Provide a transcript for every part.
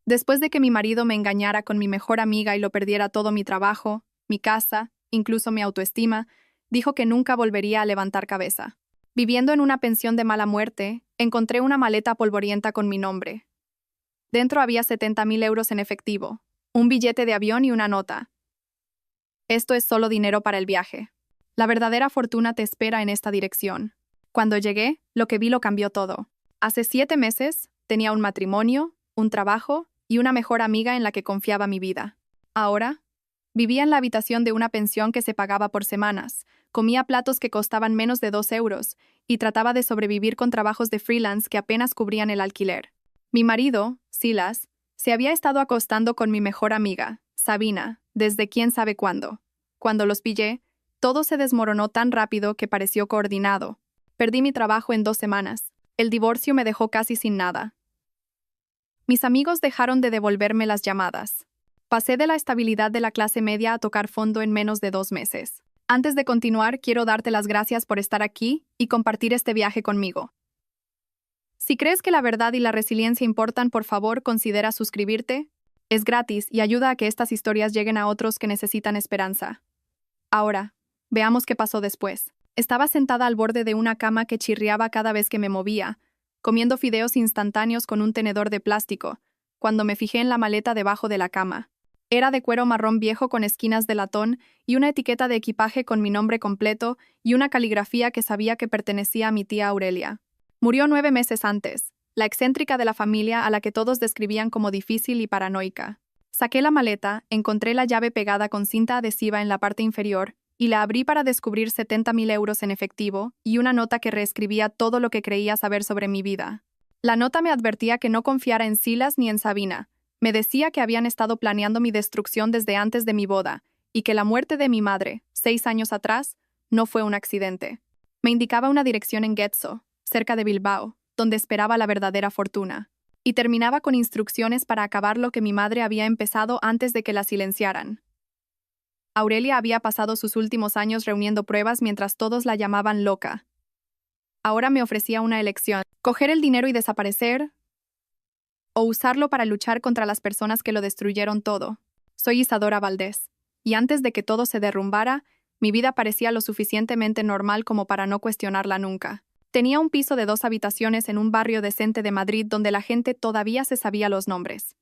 Después de que mi marido me engañara con mi mejor amiga y lo perdiera todo mi trabajo, mi casa, incluso mi autoestima, dijo que nunca volvería a levantar cabeza. Viviendo en una pensión de mala muerte, encontré una maleta polvorienta con mi nombre. Dentro había 70.000 euros en efectivo, un billete de avión y una nota. Esto es solo dinero para el viaje. La verdadera fortuna te espera en esta dirección. Cuando llegué, lo que vi lo cambió todo. Hace 7 meses, tenía un matrimonio, un trabajo y una mejor amiga en la que confiaba mi vida. Ahora, vivía en la habitación de una pensión que se pagaba por semanas, comía platos que costaban menos de 2 euros y trataba de sobrevivir con trabajos de freelance que apenas cubrían el alquiler. Mi marido, Silas, se había estado acostando con mi mejor amiga, Sabina, desde quién sabe cuándo. Cuando los pillé, todo se desmoronó tan rápido que pareció coordinado. Perdí mi trabajo en 2 semanas. El divorcio me dejó casi sin nada. Mis amigos dejaron de devolverme las llamadas. Pasé de la estabilidad de la clase media a tocar fondo en menos de 2 meses. Antes de continuar, quiero darte las gracias por estar aquí y compartir este viaje conmigo. Si crees que la verdad y la resiliencia importan, por favor, considera suscribirte. Es gratis y ayuda a que estas historias lleguen a otros que necesitan esperanza. Ahora, veamos qué pasó después. Estaba sentada al borde de una cama que chirriaba cada vez que me movía, comiendo fideos instantáneos con un tenedor de plástico, cuando me fijé en la maleta debajo de la cama. Era de cuero marrón viejo con esquinas de latón y una etiqueta de equipaje con mi nombre completo y una caligrafía que sabía que pertenecía a mi tía Aurelia. Murió 9 meses antes, la excéntrica de la familia a la que todos describían como difícil y paranoica. Saqué la maleta, encontré la llave pegada con cinta adhesiva en la parte inferior y la abrí para descubrir 70.000 euros en efectivo y una nota que reescribía todo lo que creía saber sobre mi vida. La nota me advertía que no confiara en Silas ni en Sabina. Me decía que habían estado planeando mi destrucción desde antes de mi boda y que la muerte de mi madre, 6 años atrás, no fue un accidente. Me indicaba una dirección en Getxo, cerca de Bilbao, donde esperaba la verdadera fortuna. Y terminaba con instrucciones para acabar lo que mi madre había empezado antes de que la silenciaran. Aurelia había pasado sus últimos años reuniendo pruebas mientras todos la llamaban loca. Ahora me ofrecía una elección: coger el dinero y desaparecer, o usarlo para luchar contra las personas que lo destruyeron todo. Soy Isadora Valdés, y antes de que todo se derrumbara, mi vida parecía lo suficientemente normal como para no cuestionarla nunca. Tenía un piso de 2 habitaciones en un barrio decente de Madrid donde la gente todavía se sabía los nombres.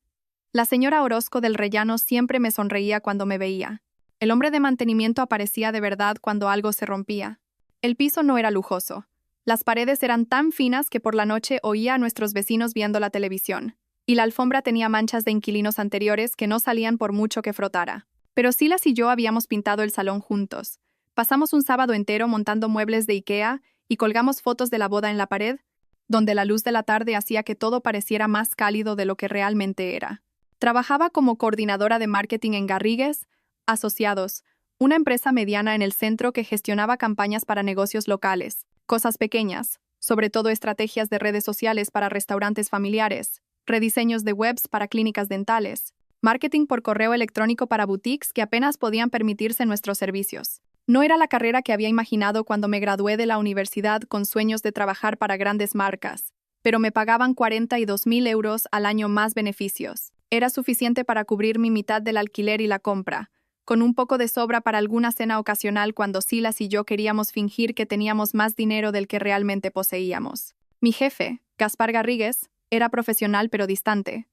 La señora Orozco del Rellano siempre me sonreía cuando me veía. El hombre de mantenimiento aparecía de verdad cuando algo se rompía. El piso no era lujoso. Las paredes eran tan finas que por la noche oía a nuestros vecinos viendo la televisión, y la alfombra tenía manchas de inquilinos anteriores que no salían por mucho que frotara. Pero Silas y yo habíamos pintado el salón juntos. Pasamos un sábado entero montando muebles de IKEA y colgamos fotos de la boda en la pared, donde la luz de la tarde hacía que todo pareciera más cálido de lo que realmente era. Trabajaba como coordinadora de marketing en Garrigues Asociados, una empresa mediana en el centro que gestionaba campañas para negocios locales, cosas pequeñas, sobre todo estrategias de redes sociales para restaurantes familiares, rediseños de webs para clínicas dentales, marketing por correo electrónico para boutiques que apenas podían permitirse nuestros servicios. No era la carrera que había imaginado cuando me gradué de la universidad con sueños de trabajar para grandes marcas, pero me pagaban 42.000 euros al año más beneficios. Era suficiente para cubrir mi mitad del alquiler y la compra, con un poco de sobra para alguna cena ocasional cuando Silas y yo queríamos fingir que teníamos más dinero del que realmente poseíamos. Mi jefe, Gaspar Garrigues, era profesional pero distante.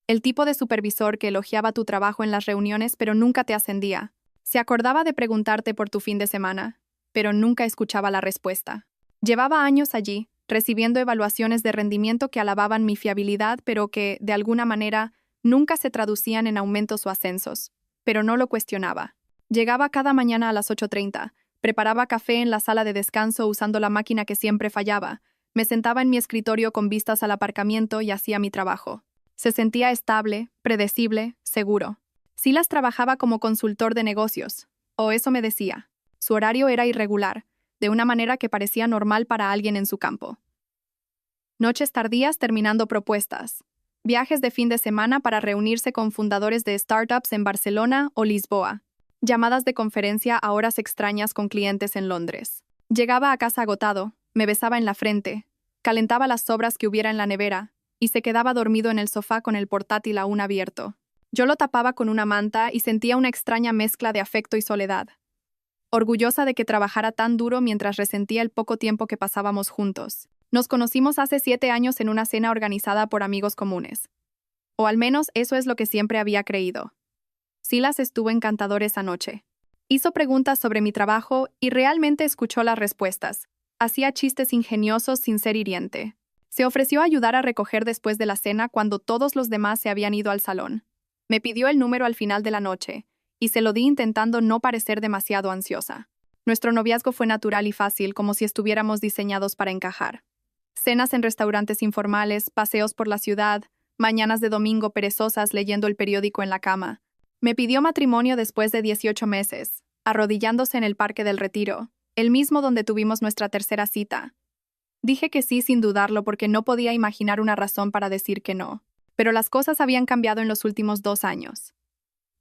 El tipo de supervisor que elogiaba tu trabajo en las reuniones pero nunca te ascendía. Se acordaba de preguntarte por tu fin de semana, pero nunca escuchaba la respuesta. Llevaba años allí, recibiendo evaluaciones de rendimiento que alababan mi fiabilidad pero que, de alguna manera, nunca se traducían en aumentos o ascensos. Pero no lo cuestionaba. Llegaba cada mañana a las 8:30, preparaba café en la sala de descanso usando la máquina que siempre fallaba, me sentaba en mi escritorio con vistas al aparcamiento y hacía mi trabajo. Se sentía estable, predecible, seguro. Silas trabajaba como consultor de negocios, o eso me decía. Su horario era irregular, de una manera que parecía normal para alguien en su campo. Noches tardías terminando propuestas. Viajes de fin de semana para reunirse con fundadores de startups en Barcelona o Lisboa. Llamadas de conferencia a horas extrañas con clientes en Londres. Llegaba a casa agotado, me besaba en la frente, calentaba las sobras que hubiera en la nevera, y se quedaba dormido en el sofá con el portátil aún abierto. Yo lo tapaba con una manta y sentía una extraña mezcla de afecto y soledad. Orgullosa de que trabajara tan duro mientras resentía el poco tiempo que pasábamos juntos. Nos conocimos hace 7 años en una cena organizada por amigos comunes. O al menos eso es lo que siempre había creído. Silas estuvo encantador esa noche. Hizo preguntas sobre mi trabajo y realmente escuchó las respuestas. Hacía chistes ingeniosos sin ser hiriente. Se ofreció a ayudar a recoger después de la cena cuando todos los demás se habían ido al salón. Me pidió el número al final de la noche, y se lo di intentando no parecer demasiado ansiosa. Nuestro noviazgo fue natural y fácil, como si estuviéramos diseñados para encajar. Cenas en restaurantes informales, paseos por la ciudad, mañanas de domingo perezosas leyendo el periódico en la cama. Me pidió matrimonio después de 18 meses, arrodillándose en el Parque del Retiro, el mismo donde tuvimos nuestra tercera cita. Dije que sí sin dudarlo porque no podía imaginar una razón para decir que no. Pero las cosas habían cambiado en los últimos 2 años.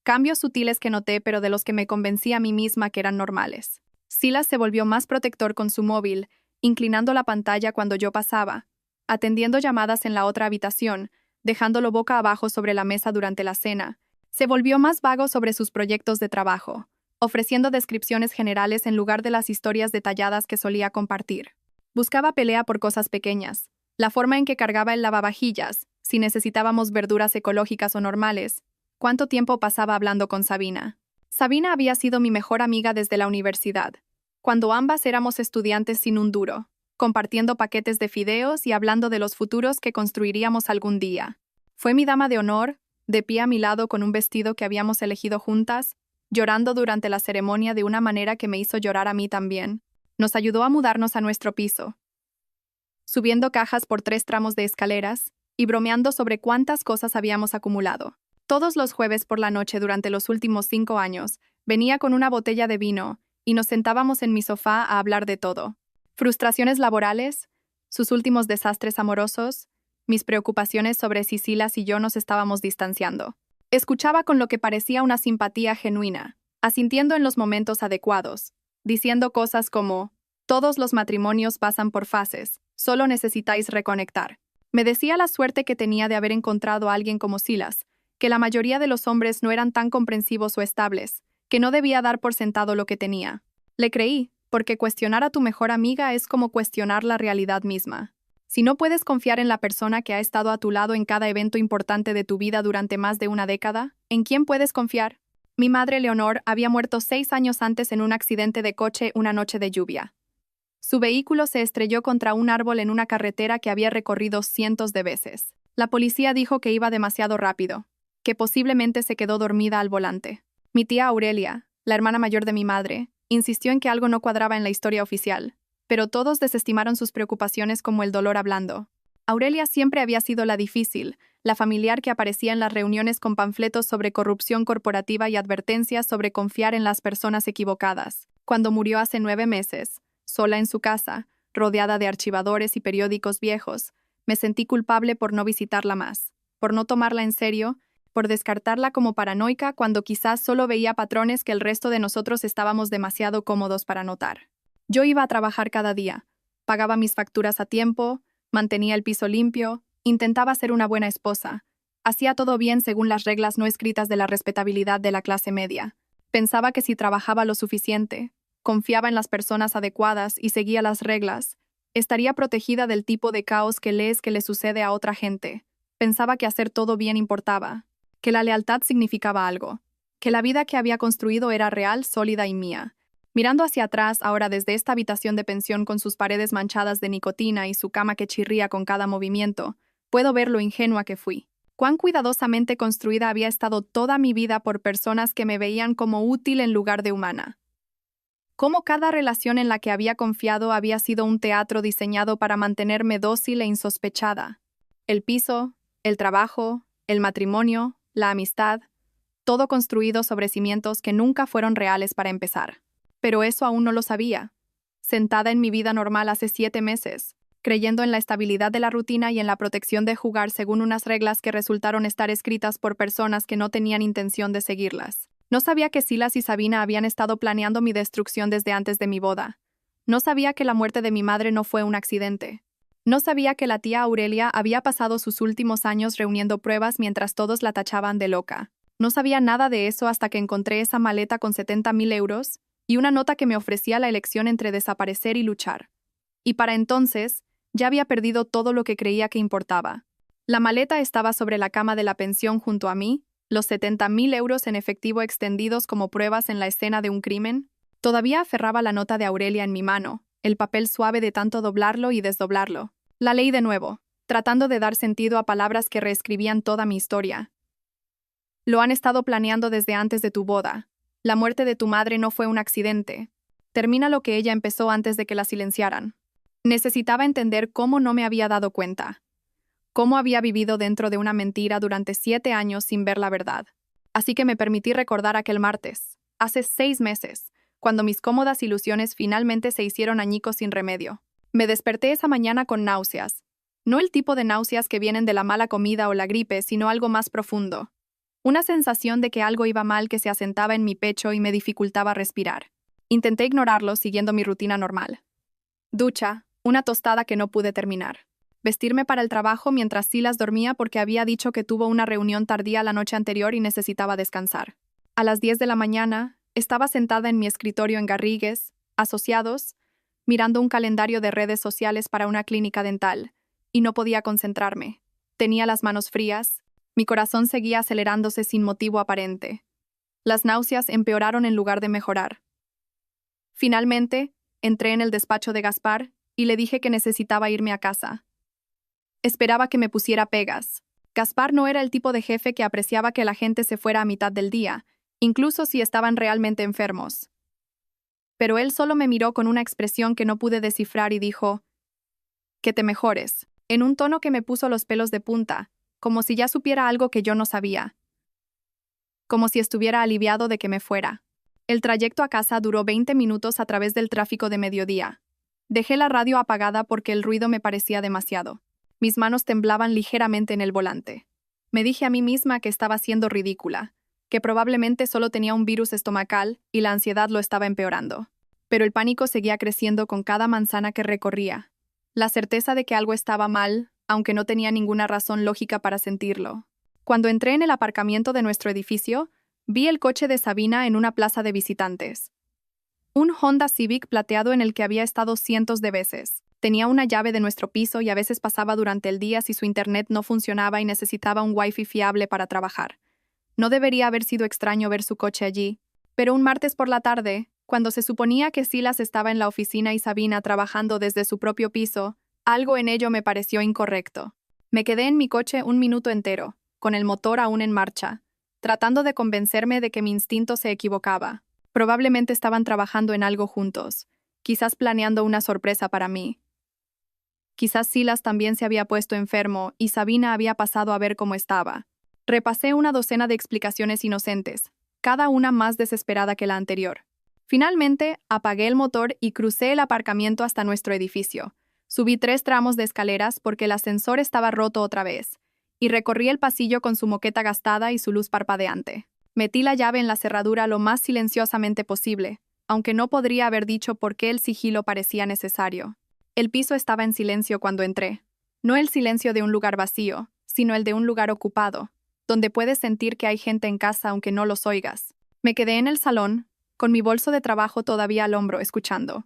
Cambios sutiles que noté, pero de los que me convencí a mí misma que eran normales. Silas se volvió más protector con su móvil, inclinando la pantalla cuando yo pasaba, atendiendo llamadas en la otra habitación, dejándolo boca abajo sobre la mesa durante la cena. Se volvió más vago sobre sus proyectos de trabajo, ofreciendo descripciones generales en lugar de las historias detalladas que solía compartir. Buscaba pelea por cosas pequeñas, la forma en que cargaba el lavavajillas, si necesitábamos verduras ecológicas o normales, cuánto tiempo pasaba hablando con Sabina. Sabina había sido mi mejor amiga desde la universidad, cuando ambas éramos estudiantes sin un duro, compartiendo paquetes de fideos y hablando de los futuros que construiríamos algún día. Fue mi dama de honor, de pie a mi lado con un vestido que habíamos elegido juntas, llorando durante la ceremonia de una manera que me hizo llorar a mí también. Nos ayudó a mudarnos a nuestro piso, subiendo cajas por 3 tramos de escaleras y bromeando sobre cuántas cosas habíamos acumulado. Todos los jueves por la noche durante los últimos 5 años, venía con una botella de vino y nos sentábamos en mi sofá a hablar de todo. Frustraciones laborales, sus últimos desastres amorosos, mis preocupaciones sobre si Silas y yo nos estábamos distanciando. Escuchaba con lo que parecía una simpatía genuina, asintiendo en los momentos adecuados, diciendo cosas como: todos los matrimonios pasan por fases, solo necesitáis reconectar. Me decía la suerte que tenía de haber encontrado a alguien como Silas, que la mayoría de los hombres no eran tan comprensivos o estables, que no debía dar por sentado lo que tenía. Le creí, porque cuestionar a tu mejor amiga es como cuestionar la realidad misma. Si no puedes confiar en la persona que ha estado a tu lado en cada evento importante de tu vida durante más de una década, ¿en quién puedes confiar? Mi madre Leonor había muerto 6 años antes en un accidente de coche una noche de lluvia. Su vehículo se estrelló contra un árbol en una carretera que había recorrido cientos de veces. La policía dijo que iba demasiado rápido, que posiblemente se quedó dormida al volante. Mi tía Aurelia, la hermana mayor de mi madre, insistió en que algo no cuadraba en la historia oficial, pero todos desestimaron sus preocupaciones como el dolor hablando. Aurelia siempre había sido la difícil, la familiar que aparecía en las reuniones con panfletos sobre corrupción corporativa y advertencias sobre confiar en las personas equivocadas. Cuando murió hace 9 meses, sola en su casa, rodeada de archivadores y periódicos viejos, me sentí culpable por no visitarla más, por no tomarla en serio, por descartarla como paranoica cuando quizás solo veía patrones que el resto de nosotros estábamos demasiado cómodos para notar. Yo iba a trabajar cada día, pagaba mis facturas a tiempo, mantenía el piso limpio, intentaba ser una buena esposa, hacía todo bien según las reglas no escritas de la respetabilidad de la clase media. Pensaba que si trabajaba lo suficiente, confiaba en las personas adecuadas y seguía las reglas, estaría protegida del tipo de caos que lees que le sucede a otra gente. Pensaba que hacer todo bien importaba, que la lealtad significaba algo, que la vida que había construido era real, sólida y mía. Mirando hacia atrás ahora desde esta habitación de pensión con sus paredes manchadas de nicotina y su cama que chirría con cada movimiento, puedo ver lo ingenua que fui. Cuán cuidadosamente construida había estado toda mi vida por personas que me veían como útil en lugar de humana. Cómo cada relación en la que había confiado había sido un teatro diseñado para mantenerme dócil e insospechada. El piso, el trabajo, el matrimonio, la amistad, todo construido sobre cimientos que nunca fueron reales para empezar. Pero eso aún no lo sabía. Sentada en mi vida normal hace 7 meses, creyendo en la estabilidad de la rutina y en la protección de jugar según unas reglas que resultaron estar escritas por personas que no tenían intención de seguirlas. No sabía que Silas y Sabina habían estado planeando mi destrucción desde antes de mi boda. No sabía que la muerte de mi madre no fue un accidente. No sabía que la tía Aurelia había pasado sus últimos años reuniendo pruebas mientras todos la tachaban de loca. No sabía nada de eso hasta que encontré esa maleta con 70.000 euros y una nota que me ofrecía la elección entre desaparecer y luchar. Y para entonces, ya había perdido todo lo que creía que importaba. La maleta estaba sobre la cama de la pensión junto a mí, los 70.000 euros en efectivo extendidos como pruebas en la escena de un crimen. Todavía aferraba la nota de Aurelia en mi mano, el papel suave de tanto doblarlo y desdoblarlo. La leí de nuevo, tratando de dar sentido a palabras que reescribían toda mi historia. Lo han estado planeando desde antes de tu boda. La muerte de tu madre no fue un accidente. Termina lo que ella empezó antes de que la silenciaran. Necesitaba entender cómo no me había dado cuenta. Cómo había vivido dentro de una mentira durante 7 años sin ver la verdad. Así que me permití recordar aquel martes, hace 6 meses, cuando mis cómodas ilusiones finalmente se hicieron añicos sin remedio. Me desperté esa mañana con náuseas. No el tipo de náuseas que vienen de la mala comida o la gripe, sino algo más profundo. Una sensación de que algo iba mal que se asentaba en mi pecho y me dificultaba respirar. Intenté ignorarlo siguiendo mi rutina normal. Ducha, una tostada que no pude terminar. Vestirme para el trabajo mientras Silas dormía porque había dicho que tuvo una reunión tardía la noche anterior y necesitaba descansar. A las 10 de la mañana, estaba sentada en mi escritorio en Garrigues, Asociados, mirando un calendario de redes sociales para una clínica dental, y no podía concentrarme. Tenía las manos frías. Mi corazón seguía acelerándose sin motivo aparente. Las náuseas empeoraron en lugar de mejorar. Finalmente, entré en el despacho de Gaspar y le dije que necesitaba irme a casa. Esperaba que me pusiera pegas. Gaspar no era el tipo de jefe que apreciaba que la gente se fuera a mitad del día, incluso si estaban realmente enfermos. Pero él solo me miró con una expresión que no pude descifrar y dijo: «Que te mejores», en un tono que me puso los pelos de punta, como si ya supiera algo que yo no sabía. Como si estuviera aliviado de que me fuera. El trayecto a casa duró 20 minutos a través del tráfico de mediodía. Dejé la radio apagada porque el ruido me parecía demasiado. Mis manos temblaban ligeramente en el volante. Me dije a mí misma que estaba siendo ridícula, que probablemente solo tenía un virus estomacal y la ansiedad lo estaba empeorando. Pero el pánico seguía creciendo con cada manzana que recorría. La certeza de que algo estaba mal, aunque no tenía ninguna razón lógica para sentirlo. Cuando entré en el aparcamiento de nuestro edificio, vi el coche de Sabina en una plaza de visitantes. Un Honda Civic plateado en el que había estado cientos de veces. Tenía una llave de nuestro piso y a veces pasaba durante el día si su internet no funcionaba y necesitaba un wifi fiable para trabajar. No debería haber sido extraño ver su coche allí, pero un martes por la tarde, cuando se suponía que Silas estaba en la oficina y Sabina trabajando desde su propio piso, algo en ello me pareció incorrecto. Me quedé en mi coche un minuto entero, con el motor aún en marcha, tratando de convencerme de que mi instinto se equivocaba. Probablemente estaban trabajando en algo juntos, quizás planeando una sorpresa para mí. Quizás Silas también se había puesto enfermo y Sabina había pasado a ver cómo estaba. Repasé una docena de explicaciones inocentes, cada una más desesperada que la anterior. Finalmente, apagué el motor y crucé el aparcamiento hasta nuestro edificio. Subí 3 tramos de escaleras porque el ascensor estaba roto otra vez, y recorrí el pasillo con su moqueta gastada y su luz parpadeante. Metí la llave en la cerradura lo más silenciosamente posible, aunque no podría haber dicho por qué el sigilo parecía necesario. El piso estaba en silencio cuando entré. No el silencio de un lugar vacío, sino el de un lugar ocupado, donde puedes sentir que hay gente en casa aunque no los oigas. Me quedé en el salón, con mi bolso de trabajo todavía al hombro, escuchando.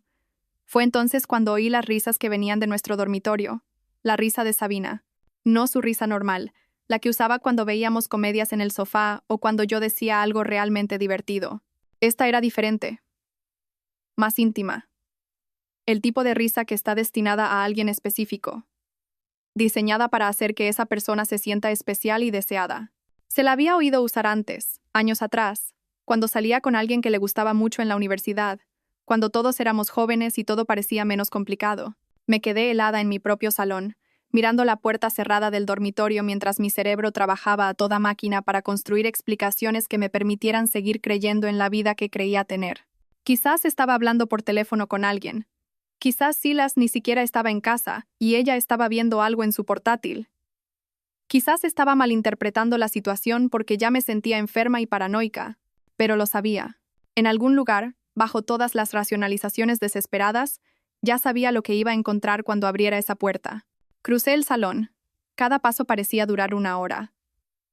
Fue entonces cuando oí las risas que venían de nuestro dormitorio, la risa de Sabina. No su risa normal, la que usaba cuando veíamos comedias en el sofá o cuando yo decía algo realmente divertido. Esta era diferente. Más íntima. El tipo de risa que está destinada a alguien específico. Diseñada para hacer que esa persona se sienta especial y deseada. Se la había oído usar antes, años atrás, cuando salía con alguien que le gustaba mucho en la universidad, cuando todos éramos jóvenes y todo parecía menos complicado. Me quedé helada en mi propio salón, mirando la puerta cerrada del dormitorio mientras mi cerebro trabajaba a toda máquina para construir explicaciones que me permitieran seguir creyendo en la vida que creía tener. Quizás estaba hablando por teléfono con alguien. Quizás Silas ni siquiera estaba en casa y ella estaba viendo algo en su portátil. Quizás estaba malinterpretando la situación porque ya me sentía enferma y paranoica, pero lo sabía. En algún lugar, bajo todas las racionalizaciones desesperadas, ya sabía lo que iba a encontrar cuando abriera esa puerta. Crucé el salón. Cada paso parecía durar 1 hora.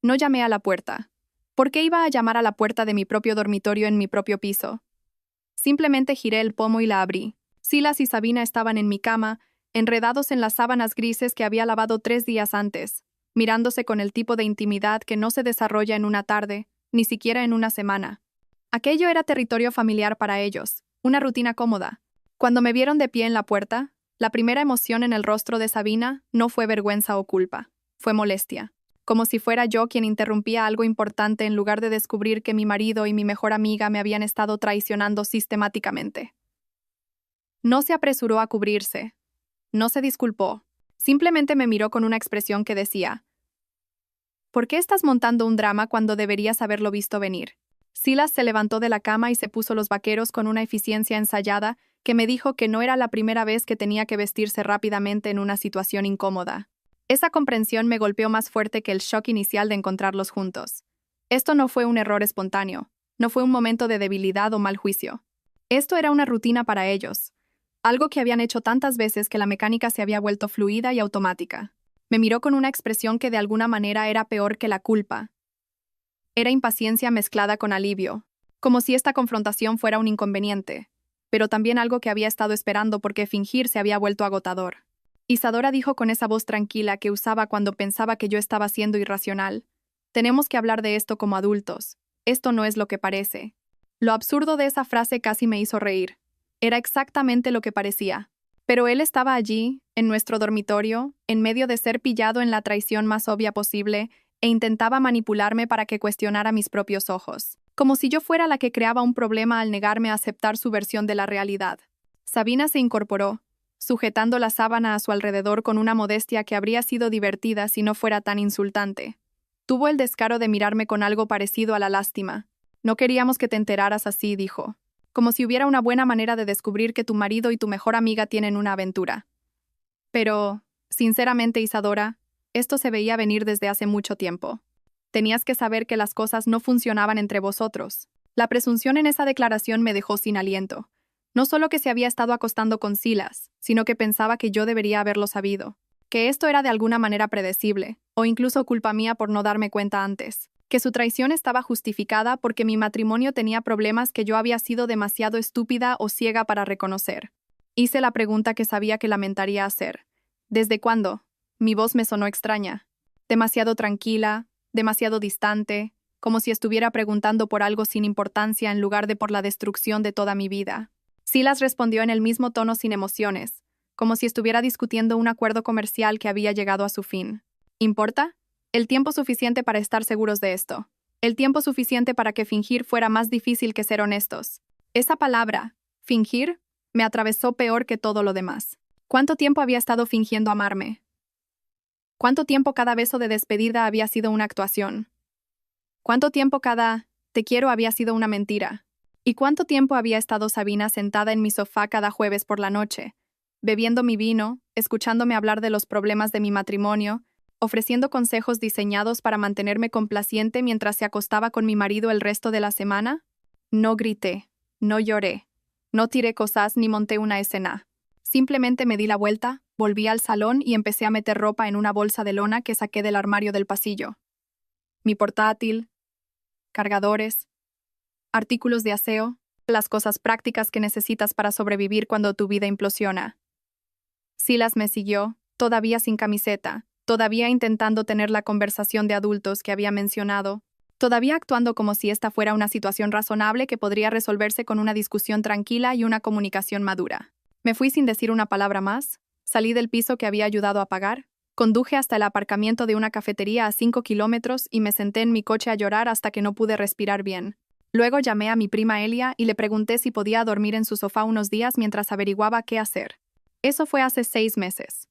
No llamé a la puerta. ¿Por qué iba a llamar a la puerta de mi propio dormitorio en mi propio piso? Simplemente giré el pomo y la abrí. Silas y Sabina estaban en mi cama, enredados en las sábanas grises que había lavado 3 días antes, mirándose con el tipo de intimidad que no se desarrolla en una tarde, ni siquiera en una semana. Aquello era territorio familiar para ellos, una rutina cómoda. Cuando me vieron de pie en la puerta, la primera emoción en el rostro de Sabina no fue vergüenza o culpa, fue molestia. Como si fuera yo quien interrumpía algo importante en lugar de descubrir que mi marido y mi mejor amiga me habían estado traicionando sistemáticamente. No se apresuró a cubrirse. No se disculpó. Simplemente me miró con una expresión que decía: ¿por qué estás montando un drama cuando deberías haberlo visto venir? Silas se levantó de la cama y se puso los vaqueros con una eficiencia ensayada que me dijo que no era la primera vez que tenía que vestirse rápidamente en una situación incómoda. Esa comprensión me golpeó más fuerte que el shock inicial de encontrarlos juntos. Esto no fue un error espontáneo, no fue un momento de debilidad o mal juicio. Esto era una rutina para ellos, algo que habían hecho tantas veces que la mecánica se había vuelto fluida y automática. Me miró con una expresión que de alguna manera era peor que la culpa. Era impaciencia mezclada con alivio, como si esta confrontación fuera un inconveniente, pero también algo que había estado esperando porque fingir se había vuelto agotador. Isadora dijo con esa voz tranquila que usaba cuando pensaba que yo estaba siendo irracional: tenemos que hablar de esto como adultos. Esto no es lo que parece. Lo absurdo de esa frase casi me hizo reír. Era exactamente lo que parecía. Pero él estaba allí, en nuestro dormitorio, en medio de ser pillado en la traición más obvia posible, e intentaba manipularme para que cuestionara mis propios ojos, como si yo fuera la que creaba un problema al negarme a aceptar su versión de la realidad. Sabina se incorporó, sujetando la sábana a su alrededor con una modestia que habría sido divertida si no fuera tan insultante. Tuvo el descaro de mirarme con algo parecido a la lástima. No queríamos que te enteraras así, dijo, como si hubiera una buena manera de descubrir que tu marido y tu mejor amiga tienen una aventura. Pero, sinceramente, Isadora, esto se veía venir desde hace mucho tiempo. Tenías que saber que las cosas no funcionaban entre vosotros. La presunción en esa declaración me dejó sin aliento. No solo que se había estado acostando con Silas, sino que pensaba que yo debería haberlo sabido. Que esto era de alguna manera predecible, o incluso culpa mía por no darme cuenta antes. Que su traición estaba justificada porque mi matrimonio tenía problemas que yo había sido demasiado estúpida o ciega para reconocer. Hice la pregunta que sabía que lamentaría hacer. ¿Desde cuándo? Mi voz me sonó extraña. Demasiado tranquila, demasiado distante, como si estuviera preguntando por algo sin importancia en lugar de por la destrucción de toda mi vida. Silas respondió en el mismo tono sin emociones, como si estuviera discutiendo un acuerdo comercial que había llegado a su fin. ¿Importa? El tiempo suficiente para estar seguros de esto. El tiempo suficiente para que fingir fuera más difícil que ser honestos. Esa palabra, fingir, me atravesó peor que todo lo demás. ¿Cuánto tiempo había estado fingiendo amarme? ¿Cuánto tiempo cada beso de despedida había sido una actuación? ¿Cuánto tiempo cada te quiero había sido una mentira? ¿Y cuánto tiempo había estado Sabina sentada en mi sofá cada jueves por la noche, bebiendo mi vino, escuchándome hablar de los problemas de mi matrimonio, ofreciendo consejos diseñados para mantenerme complaciente mientras se acostaba con mi marido el resto de la semana? No grité, no lloré, no tiré cosas ni monté una escena. Simplemente me di la vuelta, volví al salón y empecé a meter ropa en una bolsa de lona que saqué del armario del pasillo. Mi portátil, cargadores, artículos de aseo, las cosas prácticas que necesitas para sobrevivir cuando tu vida implosiona. Silas me siguió, todavía sin camiseta, todavía intentando tener la conversación de adultos que había mencionado, todavía actuando como si esta fuera una situación razonable que podría resolverse con una discusión tranquila y una comunicación madura. Me fui sin decir una palabra más, salí del piso que había ayudado a pagar, conduje hasta el aparcamiento de una cafetería a 5 kilómetros y me senté en mi coche a llorar hasta que no pude respirar bien. Luego llamé a mi prima Elia y le pregunté si podía dormir en su sofá unos días mientras averiguaba qué hacer. Eso fue hace 6 meses.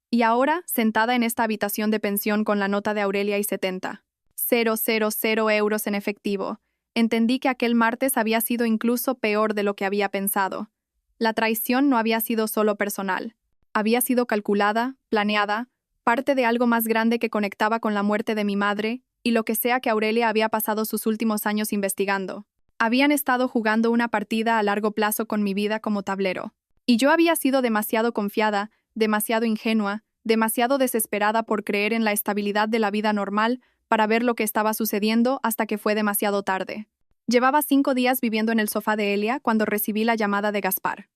Y ahora, sentada en esta habitación de pensión con la nota de Aurelia y 70,000 euros en efectivo, entendí que aquel martes había sido incluso peor de lo que había pensado. La traición no había sido solo personal. Había sido calculada, planeada, parte de algo más grande que conectaba con la muerte de mi madre y lo que sea que Aurelia había pasado sus últimos años investigando. Habían estado jugando una partida a largo plazo con mi vida como tablero. Y yo había sido demasiado confiada, demasiado ingenua, demasiado desesperada por creer en la estabilidad de la vida normal para ver lo que estaba sucediendo hasta que fue demasiado tarde. Llevaba 5 días viviendo en el sofá de Elia cuando recibí la llamada de Gaspar.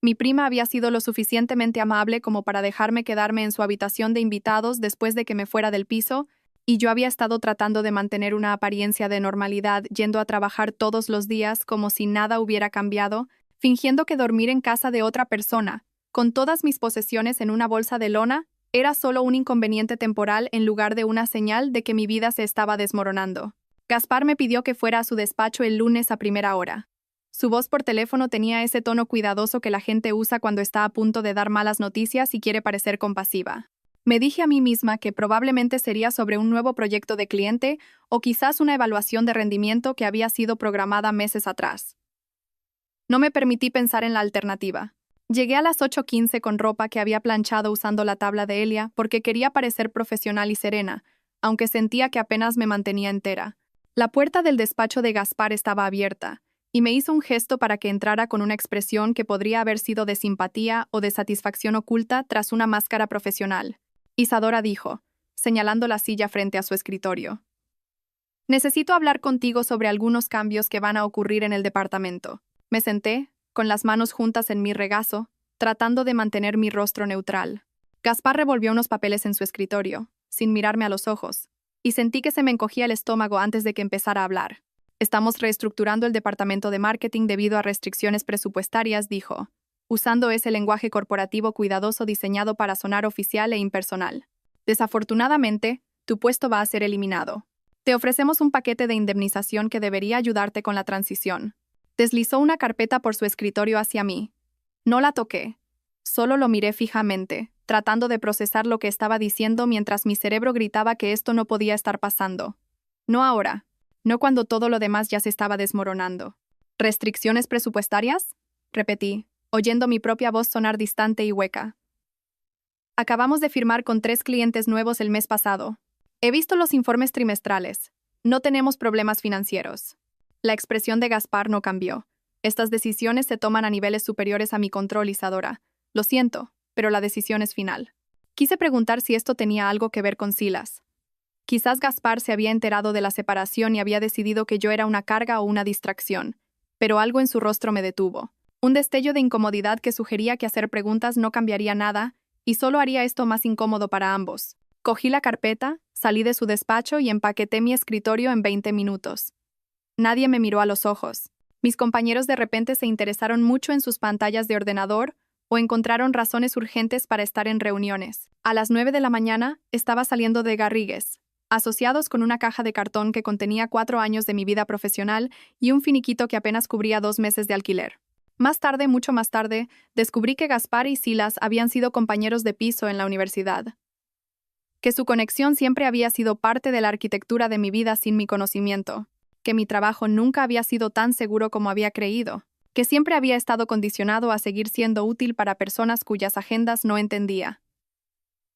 Mi prima había sido lo suficientemente amable como para dejarme quedarme en su habitación de invitados después de que me fuera del piso, y yo había estado tratando de mantener una apariencia de normalidad yendo a trabajar todos los días como si nada hubiera cambiado, fingiendo que dormir en casa de otra persona, con todas mis posesiones en una bolsa de lona, era solo un inconveniente temporal en lugar de una señal de que mi vida se estaba desmoronando. Gaspar me pidió que fuera a su despacho el lunes a primera hora. Su voz por teléfono tenía ese tono cuidadoso que la gente usa cuando está a punto de dar malas noticias y quiere parecer compasiva. Me dije a mí misma que probablemente sería sobre un nuevo proyecto de cliente o quizás una evaluación de rendimiento que había sido programada meses atrás. No me permití pensar en la alternativa. Llegué a las 8:15 con ropa que había planchado usando la tabla de Elia porque quería parecer profesional y serena, aunque sentía que apenas me mantenía entera. La puerta del despacho de Gaspar estaba abierta, y me hizo un gesto para que entrara con una expresión que podría haber sido de simpatía o de satisfacción oculta tras una máscara profesional. Isadora dijo, señalando la silla frente a su escritorio. Necesito hablar contigo sobre algunos cambios que van a ocurrir en el departamento. Me senté, con las manos juntas en mi regazo, tratando de mantener mi rostro neutral. Gaspar revolvió unos papeles en su escritorio, sin mirarme a los ojos, y sentí que se me encogía el estómago antes de que empezara a hablar. Estamos reestructurando el departamento de marketing debido a restricciones presupuestarias, dijo, usando ese lenguaje corporativo cuidadoso diseñado para sonar oficial e impersonal. Desafortunadamente, tu puesto va a ser eliminado. Te ofrecemos un paquete de indemnización que debería ayudarte con la transición. Deslizó una carpeta por su escritorio hacia mí. No la toqué. Solo lo miré fijamente, tratando de procesar lo que estaba diciendo mientras mi cerebro gritaba que esto no podía estar pasando. No ahora. No cuando todo lo demás ya se estaba desmoronando. ¿Restricciones presupuestarias? Repetí, oyendo mi propia voz sonar distante y hueca. Acabamos de firmar con 3 clientes nuevos el mes pasado. He visto los informes trimestrales. No tenemos problemas financieros. La expresión de Gaspar no cambió. Estas decisiones se toman a niveles superiores a mi control, Isadora. Lo siento, pero la decisión es final. Quise preguntar si esto tenía algo que ver con Silas. Quizás Gaspar se había enterado de la separación y había decidido que yo era una carga o una distracción, pero algo en su rostro me detuvo. Un destello de incomodidad que sugería que hacer preguntas no cambiaría nada y solo haría esto más incómodo para ambos. Cogí la carpeta, salí de su despacho y empaqueté mi escritorio en 20 minutos. Nadie me miró a los ojos. Mis compañeros de repente se interesaron mucho en sus pantallas de ordenador o encontraron razones urgentes para estar en reuniones. A las 9 de la mañana estaba saliendo de Garrigues, asociados con una caja de cartón que contenía 4 años de mi vida profesional y un finiquito que apenas cubría 2 meses de alquiler. Más tarde, mucho más tarde, descubrí que Gaspar y Silas habían sido compañeros de piso en la universidad. Que su conexión siempre había sido parte de la arquitectura de mi vida sin mi conocimiento. Que mi trabajo nunca había sido tan seguro como había creído. Que siempre había estado condicionado a seguir siendo útil para personas cuyas agendas no entendía.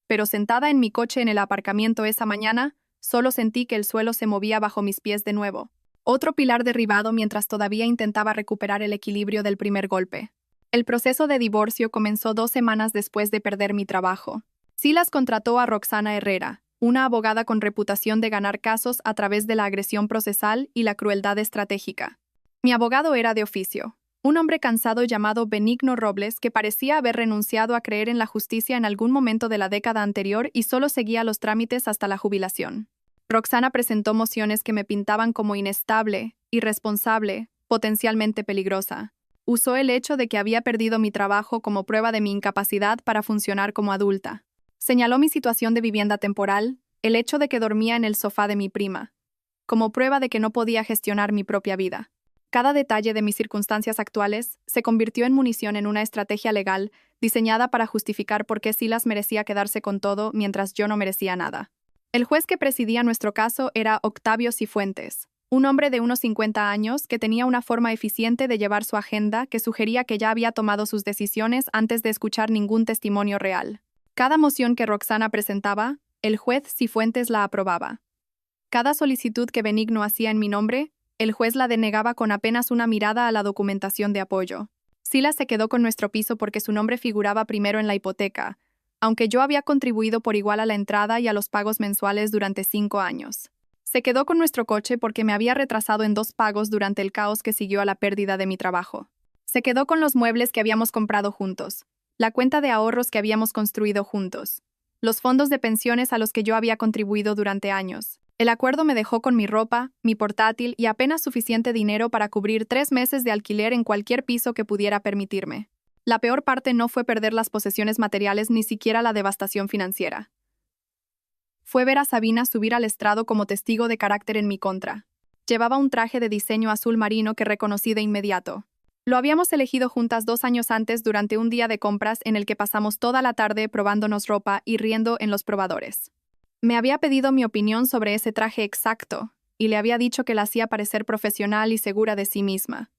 Pero sentada en mi coche en el aparcamiento esa mañana, solo sentí que el suelo se movía bajo mis pies de nuevo. Otro pilar derribado mientras todavía intentaba recuperar el equilibrio del primer golpe. El proceso de divorcio comenzó 2 semanas después de perder mi trabajo. Silas contrató a Roxana Herrera, una abogada con reputación de ganar casos a través de la agresión procesal y la crueldad estratégica. Mi abogado era de oficio, un hombre cansado llamado Benigno Robles que parecía haber renunciado a creer en la justicia en algún momento de la década anterior y solo seguía los trámites hasta la jubilación. Roxana presentó mociones que me pintaban como inestable, irresponsable, potencialmente peligrosa. Usó el hecho de que había perdido mi trabajo como prueba de mi incapacidad para funcionar como adulta. Señaló mi situación de vivienda temporal, el hecho de que dormía en el sofá de mi prima, como prueba de que no podía gestionar mi propia vida. Cada detalle de mis circunstancias actuales se convirtió en munición en una estrategia legal diseñada para justificar por qué Silas merecía quedarse con todo mientras yo no merecía nada. El juez que presidía nuestro caso era Octavio Cifuentes, un hombre de unos 50 años que tenía una forma eficiente de llevar su agenda que sugería que ya había tomado sus decisiones antes de escuchar ningún testimonio real. Cada moción que Roxana presentaba, el juez Cifuentes la aprobaba. Cada solicitud que Benigno hacía en mi nombre, el juez la denegaba con apenas una mirada a la documentación de apoyo. Silas se quedó con nuestro piso porque su nombre figuraba primero en la hipoteca, aunque yo había contribuido por igual a la entrada y a los pagos mensuales durante 5 años. Se quedó con nuestro coche porque me había retrasado en 2 pagos durante el caos que siguió a la pérdida de mi trabajo. Se quedó con los muebles que habíamos comprado juntos, la cuenta de ahorros que habíamos construido juntos, los fondos de pensiones a los que yo había contribuido durante años. El acuerdo me dejó con mi ropa, mi portátil y apenas suficiente dinero para cubrir 3 meses de alquiler en cualquier piso que pudiera permitirme. La peor parte no fue perder las posesiones materiales ni siquiera la devastación financiera. Fue ver a Sabina subir al estrado como testigo de carácter en mi contra. Llevaba un traje de diseño azul marino que reconocí de inmediato. Lo habíamos elegido juntas 2 años antes durante un día de compras en el que pasamos toda la tarde probándonos ropa y riendo en los probadores. Me había pedido mi opinión sobre ese traje exacto, y le había dicho que la hacía parecer profesional y segura de sí misma.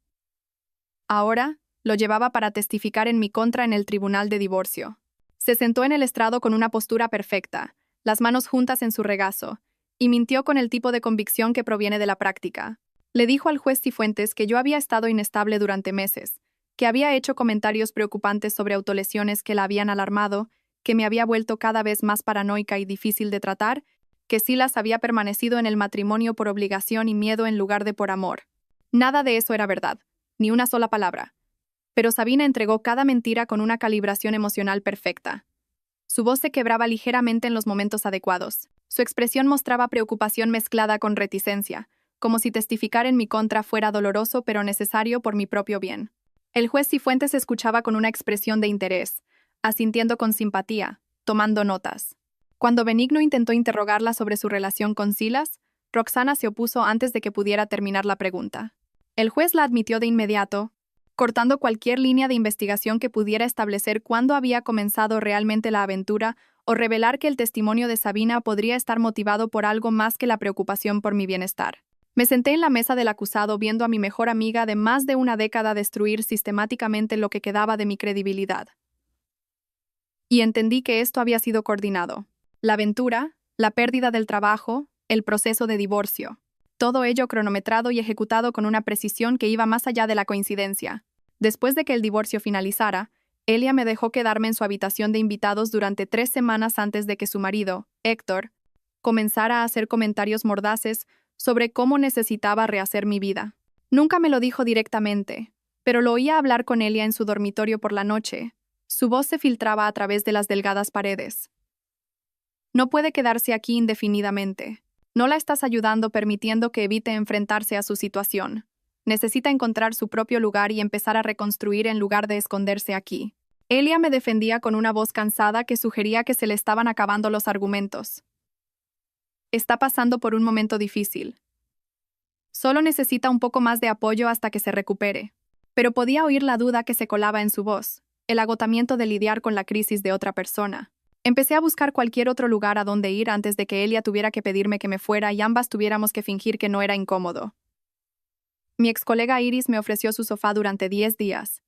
Ahora, lo llevaba para testificar en mi contra en el tribunal de divorcio. Se sentó en el estrado con una postura perfecta, las manos juntas en su regazo, y mintió con el tipo de convicción que proviene de la práctica. Le dijo al juez Cifuentes que yo había estado inestable durante meses, que había hecho comentarios preocupantes sobre autolesiones que la habían alarmado, que me había vuelto cada vez más paranoica y difícil de tratar, que Silas había permanecido en el matrimonio por obligación y miedo en lugar de por amor. Nada de eso era verdad, ni una sola palabra. Pero Sabina entregó cada mentira con una calibración emocional perfecta. Su voz se quebraba ligeramente en los momentos adecuados. Su expresión mostraba preocupación mezclada con reticencia, como si testificar en mi contra fuera doloroso pero necesario por mi propio bien. El juez Cifuentes escuchaba con una expresión de interés, asintiendo con simpatía, tomando notas. Cuando Benigno intentó interrogarla sobre su relación con Silas, Roxana se opuso antes de que pudiera terminar la pregunta. El juez la admitió de inmediato, cortando cualquier línea de investigación que pudiera establecer cuándo había comenzado realmente la aventura o revelar que el testimonio de Sabina podría estar motivado por algo más que la preocupación por mi bienestar. Me senté en la mesa del acusado viendo a mi mejor amiga de más de una década destruir sistemáticamente lo que quedaba de mi credibilidad. Y entendí que esto había sido coordinado. La aventura, la pérdida del trabajo, el proceso de divorcio. Todo ello cronometrado y ejecutado con una precisión que iba más allá de la coincidencia. Después de que el divorcio finalizara, Elia me dejó quedarme en su habitación de invitados durante 3 semanas antes de que su marido, Héctor, comenzara a hacer comentarios mordaces sobre cómo necesitaba rehacer mi vida. Nunca me lo dijo directamente, pero lo oía hablar con Elia en su dormitorio por la noche. Su voz se filtraba a través de las delgadas paredes. No puede quedarse aquí indefinidamente. No la estás ayudando permitiendo que evite enfrentarse a su situación. Necesita encontrar su propio lugar y empezar a reconstruir en lugar de esconderse aquí. Elia me defendía con una voz cansada que sugería que se le estaban acabando los argumentos. Está pasando por un momento difícil. Solo necesita un poco más de apoyo hasta que se recupere. Pero podía oír la duda que se colaba en su voz, el agotamiento de lidiar con la crisis de otra persona. Empecé a buscar cualquier otro lugar a donde ir antes de que Elia tuviera que pedirme que me fuera y ambas tuviéramos que fingir que no era incómodo. Mi ex colega Iris me ofreció su sofá durante 10 días.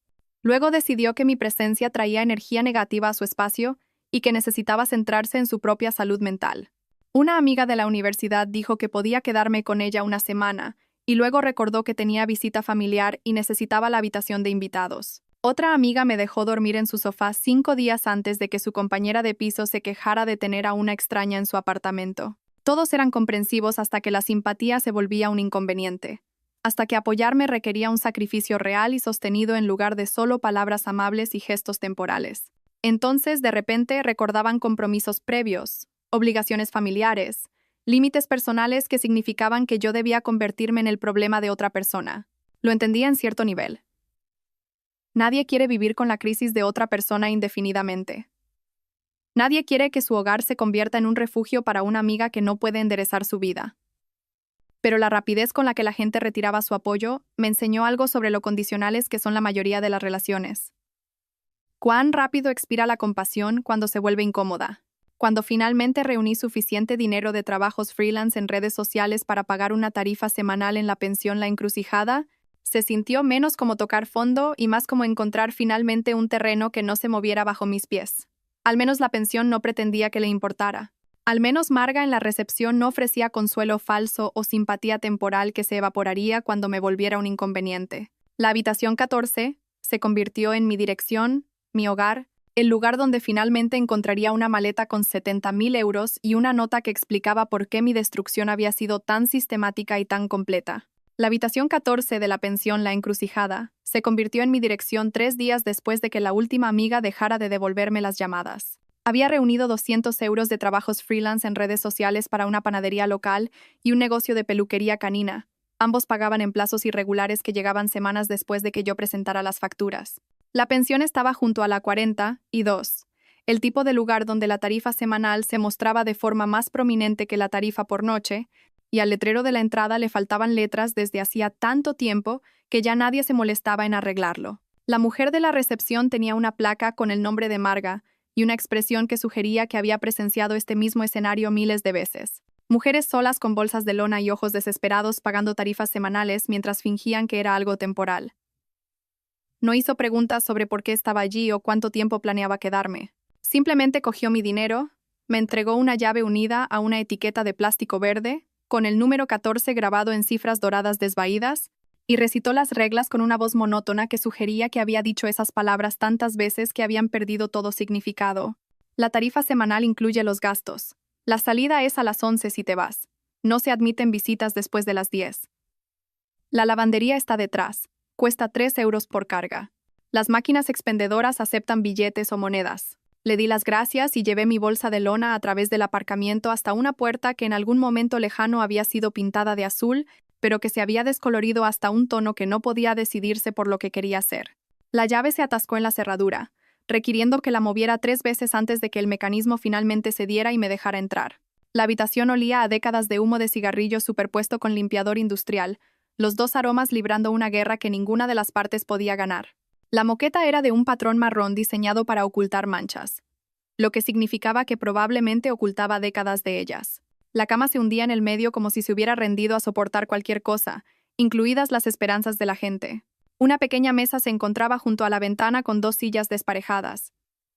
Luego decidió que mi presencia traía energía negativa a su espacio y que necesitaba centrarse en su propia salud mental. Una amiga de la universidad dijo que podía quedarme con ella una semana y luego recordó que tenía visita familiar y necesitaba la habitación de invitados. Otra amiga me dejó dormir en su sofá 5 días antes de que su compañera de piso se quejara de tener a una extraña en su apartamento. Todos eran comprensivos hasta que la simpatía se volvía un inconveniente. Hasta que apoyarme requería un sacrificio real y sostenido en lugar de solo palabras amables y gestos temporales. Entonces, de repente, recordaban compromisos previos, obligaciones familiares, límites personales que significaban que yo debía convertirme en el problema de otra persona. Lo entendía en cierto nivel. Nadie quiere vivir con la crisis de otra persona indefinidamente. Nadie quiere que su hogar se convierta en un refugio para una amiga que no puede enderezar su vida. Pero la rapidez con la que la gente retiraba su apoyo me enseñó algo sobre lo condicionales que son la mayoría de las relaciones. Cuán rápido expira la compasión cuando se vuelve incómoda. Cuando finalmente reuní suficiente dinero de trabajos freelance en redes sociales para pagar una tarifa semanal en la pensión La Encrucijada, se sintió menos como tocar fondo y más como encontrar finalmente un terreno que no se moviera bajo mis pies. Al menos la pensión no pretendía que le importara. Al menos Marga en la recepción no ofrecía consuelo falso o simpatía temporal que se evaporaría cuando me volviera un inconveniente. La habitación 14 se convirtió en mi dirección, mi hogar, el lugar donde finalmente encontraría una maleta con 70.000 euros y una nota que explicaba por qué mi destrucción había sido tan sistemática y tan completa. La habitación 14 de la pensión La Encrucijada se convirtió en mi dirección 3 días después de que la última amiga dejara de devolverme las llamadas. Había reunido 200 euros de trabajos freelance en redes sociales para una panadería local y un negocio de peluquería canina. Ambos pagaban en plazos irregulares que llegaban semanas después de que yo presentara las facturas. La pensión estaba junto a la 42, el tipo de lugar donde la tarifa semanal se mostraba de forma más prominente que la tarifa por noche, y al letrero de la entrada le faltaban letras desde hacía tanto tiempo que ya nadie se molestaba en arreglarlo. La mujer de la recepción tenía una placa con el nombre de Marga y una expresión que sugería que había presenciado este mismo escenario miles de veces. Mujeres solas con bolsas de lona y ojos desesperados pagando tarifas semanales mientras fingían que era algo temporal. No hizo preguntas sobre por qué estaba allí o cuánto tiempo planeaba quedarme. Simplemente cogió mi dinero, me entregó una llave unida a una etiqueta de plástico verde, con el número 14 grabado en cifras doradas desvaídas, y recitó las reglas con una voz monótona que sugería que había dicho esas palabras tantas veces que habían perdido todo significado. La tarifa semanal incluye los gastos. La salida es a las 11 si te vas. No se admiten visitas después de las 10. La lavandería está detrás. Cuesta 3 euros por carga. Las máquinas expendedoras aceptan billetes o monedas. Le di las gracias y llevé mi bolsa de lona a través del aparcamiento hasta una puerta que en algún momento lejano había sido pintada de azul, pero que se había descolorido hasta un tono que no podía decidirse por lo que quería hacer. La llave se atascó en la cerradura, requiriendo que la moviera 3 veces antes de que el mecanismo finalmente cediera y me dejara entrar. La habitación olía a décadas de humo de cigarrillo superpuesto con limpiador industrial, los dos aromas librando una guerra que ninguna de las partes podía ganar. La moqueta era de un patrón marrón diseñado para ocultar manchas, lo que significaba que probablemente ocultaba décadas de ellas. La cama se hundía en el medio como si se hubiera rendido a soportar cualquier cosa, incluidas las esperanzas de la gente. Una pequeña mesa se encontraba junto a la ventana con 2 sillas desparejadas,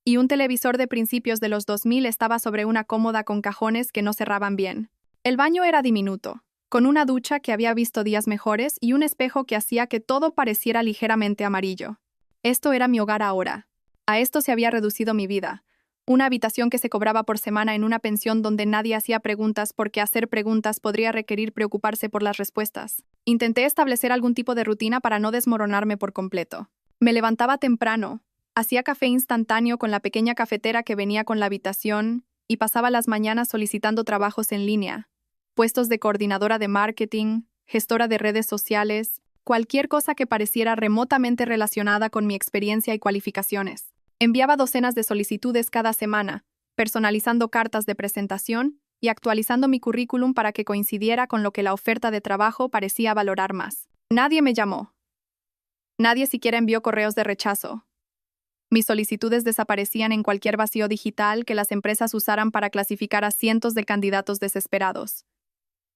y un televisor de principios de los 2000 estaba sobre una cómoda con cajones que no cerraban bien. El baño era diminuto, con una ducha que había visto días mejores y un espejo que hacía que todo pareciera ligeramente amarillo. Esto era mi hogar ahora. A esto se había reducido mi vida. Una habitación que se cobraba por semana en una pensión donde nadie hacía preguntas porque hacer preguntas podría requerir preocuparse por las respuestas. Intenté establecer algún tipo de rutina para no desmoronarme por completo. Me levantaba temprano, hacía café instantáneo con la pequeña cafetera que venía con la habitación y pasaba las mañanas solicitando trabajos en línea, puestos de coordinadora de marketing, gestora de redes sociales, cualquier cosa que pareciera remotamente relacionada con mi experiencia y cualificaciones. Enviaba docenas de solicitudes cada semana, personalizando cartas de presentación y actualizando mi currículum para que coincidiera con lo que la oferta de trabajo parecía valorar más. Nadie me llamó. Nadie siquiera envió correos de rechazo. Mis solicitudes desaparecían en cualquier vacío digital que las empresas usaran para clasificar a cientos de candidatos desesperados.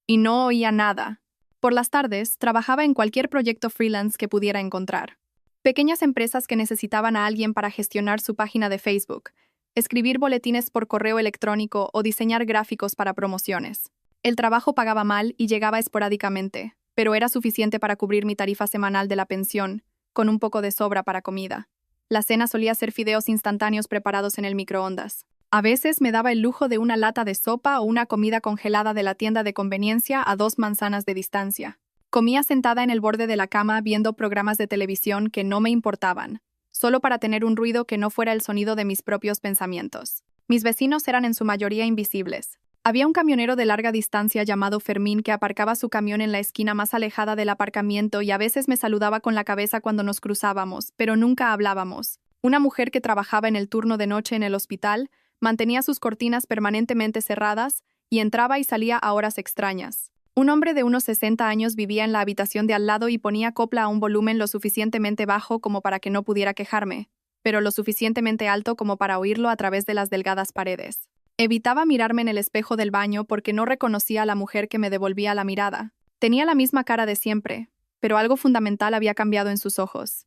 Y no oía nada. Por las tardes, trabajaba en cualquier proyecto freelance que pudiera encontrar. Pequeñas empresas que necesitaban a alguien para gestionar su página de Facebook, escribir boletines por correo electrónico o diseñar gráficos para promociones. El trabajo pagaba mal y llegaba esporádicamente, pero era suficiente para cubrir mi tarifa semanal de la pensión, con un poco de sobra para comida. La cena solía ser fideos instantáneos preparados en el microondas. A veces me daba el lujo de una lata de sopa o una comida congelada de la tienda de conveniencia a 2 manzanas de distancia. Comía sentada en el borde de la cama viendo programas de televisión que no me importaban, solo para tener un ruido que no fuera el sonido de mis propios pensamientos. Mis vecinos eran en su mayoría invisibles. Había un camionero de larga distancia llamado Fermín que aparcaba su camión en la esquina más alejada del aparcamiento y a veces me saludaba con la cabeza cuando nos cruzábamos, pero nunca hablábamos. Una mujer que trabajaba en el turno de noche en el hospital mantenía sus cortinas permanentemente cerradas y entraba y salía a horas extrañas. Un hombre de unos 60 años vivía en la habitación de al lado y ponía copla a un volumen lo suficientemente bajo como para que no pudiera quejarme, pero lo suficientemente alto como para oírlo a través de las delgadas paredes. Evitaba mirarme en el espejo del baño porque no reconocía a la mujer que me devolvía la mirada. Tenía la misma cara de siempre, pero algo fundamental había cambiado en sus ojos.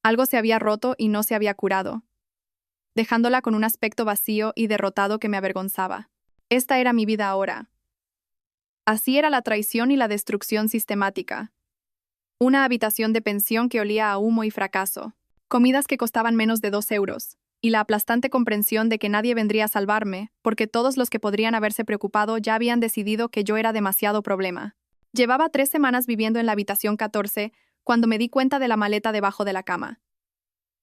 Algo se había roto y no se había curado, dejándola con un aspecto vacío y derrotado que me avergonzaba. Esta era mi vida ahora. Así era la traición y la destrucción sistemática. Una habitación de pensión que olía a humo y fracaso. Comidas que costaban menos de 2 euros. y la aplastante comprensión de que nadie vendría a salvarme, porque todos los que podrían haberse preocupado ya habían decidido que yo era demasiado problema. Llevaba 3 semanas viviendo en la habitación 14 cuando me di cuenta de la maleta debajo de la cama.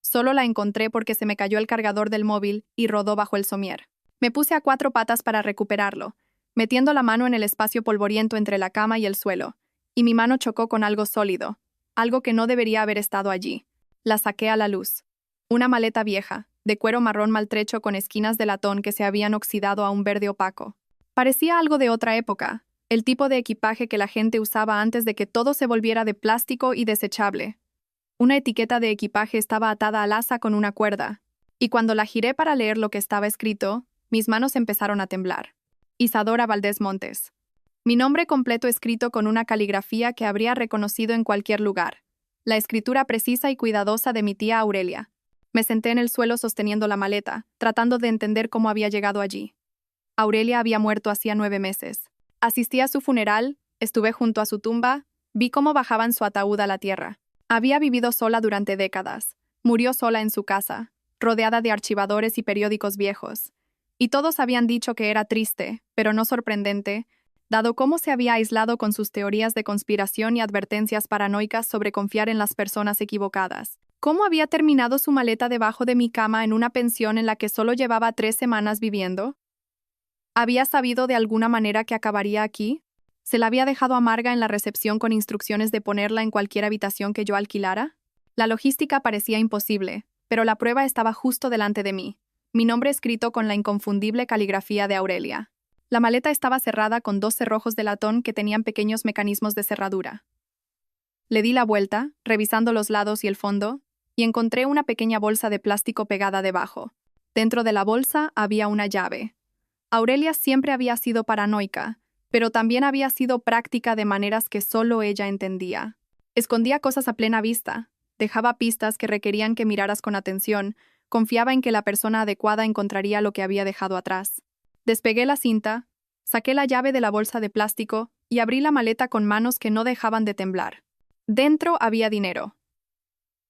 Solo la encontré porque se me cayó el cargador del móvil y rodó bajo el somier. Me puse a 4 patas para recuperarlo, metiendo la mano en el espacio polvoriento entre la cama y el suelo, y mi mano chocó con algo sólido, algo que no debería haber estado allí. La saqué a la luz. Una maleta vieja, de cuero marrón maltrecho con esquinas de latón que se habían oxidado a un verde opaco. Parecía algo de otra época, el tipo de equipaje que la gente usaba antes de que todo se volviera de plástico y desechable. Una etiqueta de equipaje estaba atada al asa con una cuerda, y cuando la giré para leer lo que estaba escrito, mis manos empezaron a temblar. Isadora Valdés Montes. Mi nombre completo escrito con una caligrafía que habría reconocido en cualquier lugar. La escritura precisa y cuidadosa de mi tía Aurelia. Me senté en el suelo sosteniendo la maleta, tratando de entender cómo había llegado allí. Aurelia había muerto hacía 9 meses. Asistí a su funeral, estuve junto a su tumba, vi cómo bajaban su ataúd a la tierra. Había vivido sola durante décadas. Murió sola en su casa, rodeada de archivadores y periódicos viejos. Y todos habían dicho que era triste, pero no sorprendente, dado cómo se había aislado con sus teorías de conspiración y advertencias paranoicas sobre confiar en las personas equivocadas. ¿Cómo había terminado su maleta debajo de mi cama en una pensión en la que solo llevaba 3 semanas viviendo? ¿Había sabido de alguna manera que acabaría aquí? ¿Se la había dejado amarga en la recepción con instrucciones de ponerla en cualquier habitación que yo alquilara? La logística parecía imposible, pero la prueba estaba justo delante de mí. Mi nombre escrito con la inconfundible caligrafía de Aurelia. La maleta estaba cerrada con 2 cerrojos de latón que tenían pequeños mecanismos de cerradura. Le di la vuelta, revisando los lados y el fondo, y encontré una pequeña bolsa de plástico pegada debajo. Dentro de la bolsa había una llave. Aurelia siempre había sido paranoica, pero también había sido práctica de maneras que solo ella entendía. Escondía cosas a plena vista, dejaba pistas que requerían que miraras con atención, confiaba en que la persona adecuada encontraría lo que había dejado atrás. Despegué la cinta, saqué la llave de la bolsa de plástico y abrí la maleta con manos que no dejaban de temblar. Dentro había dinero.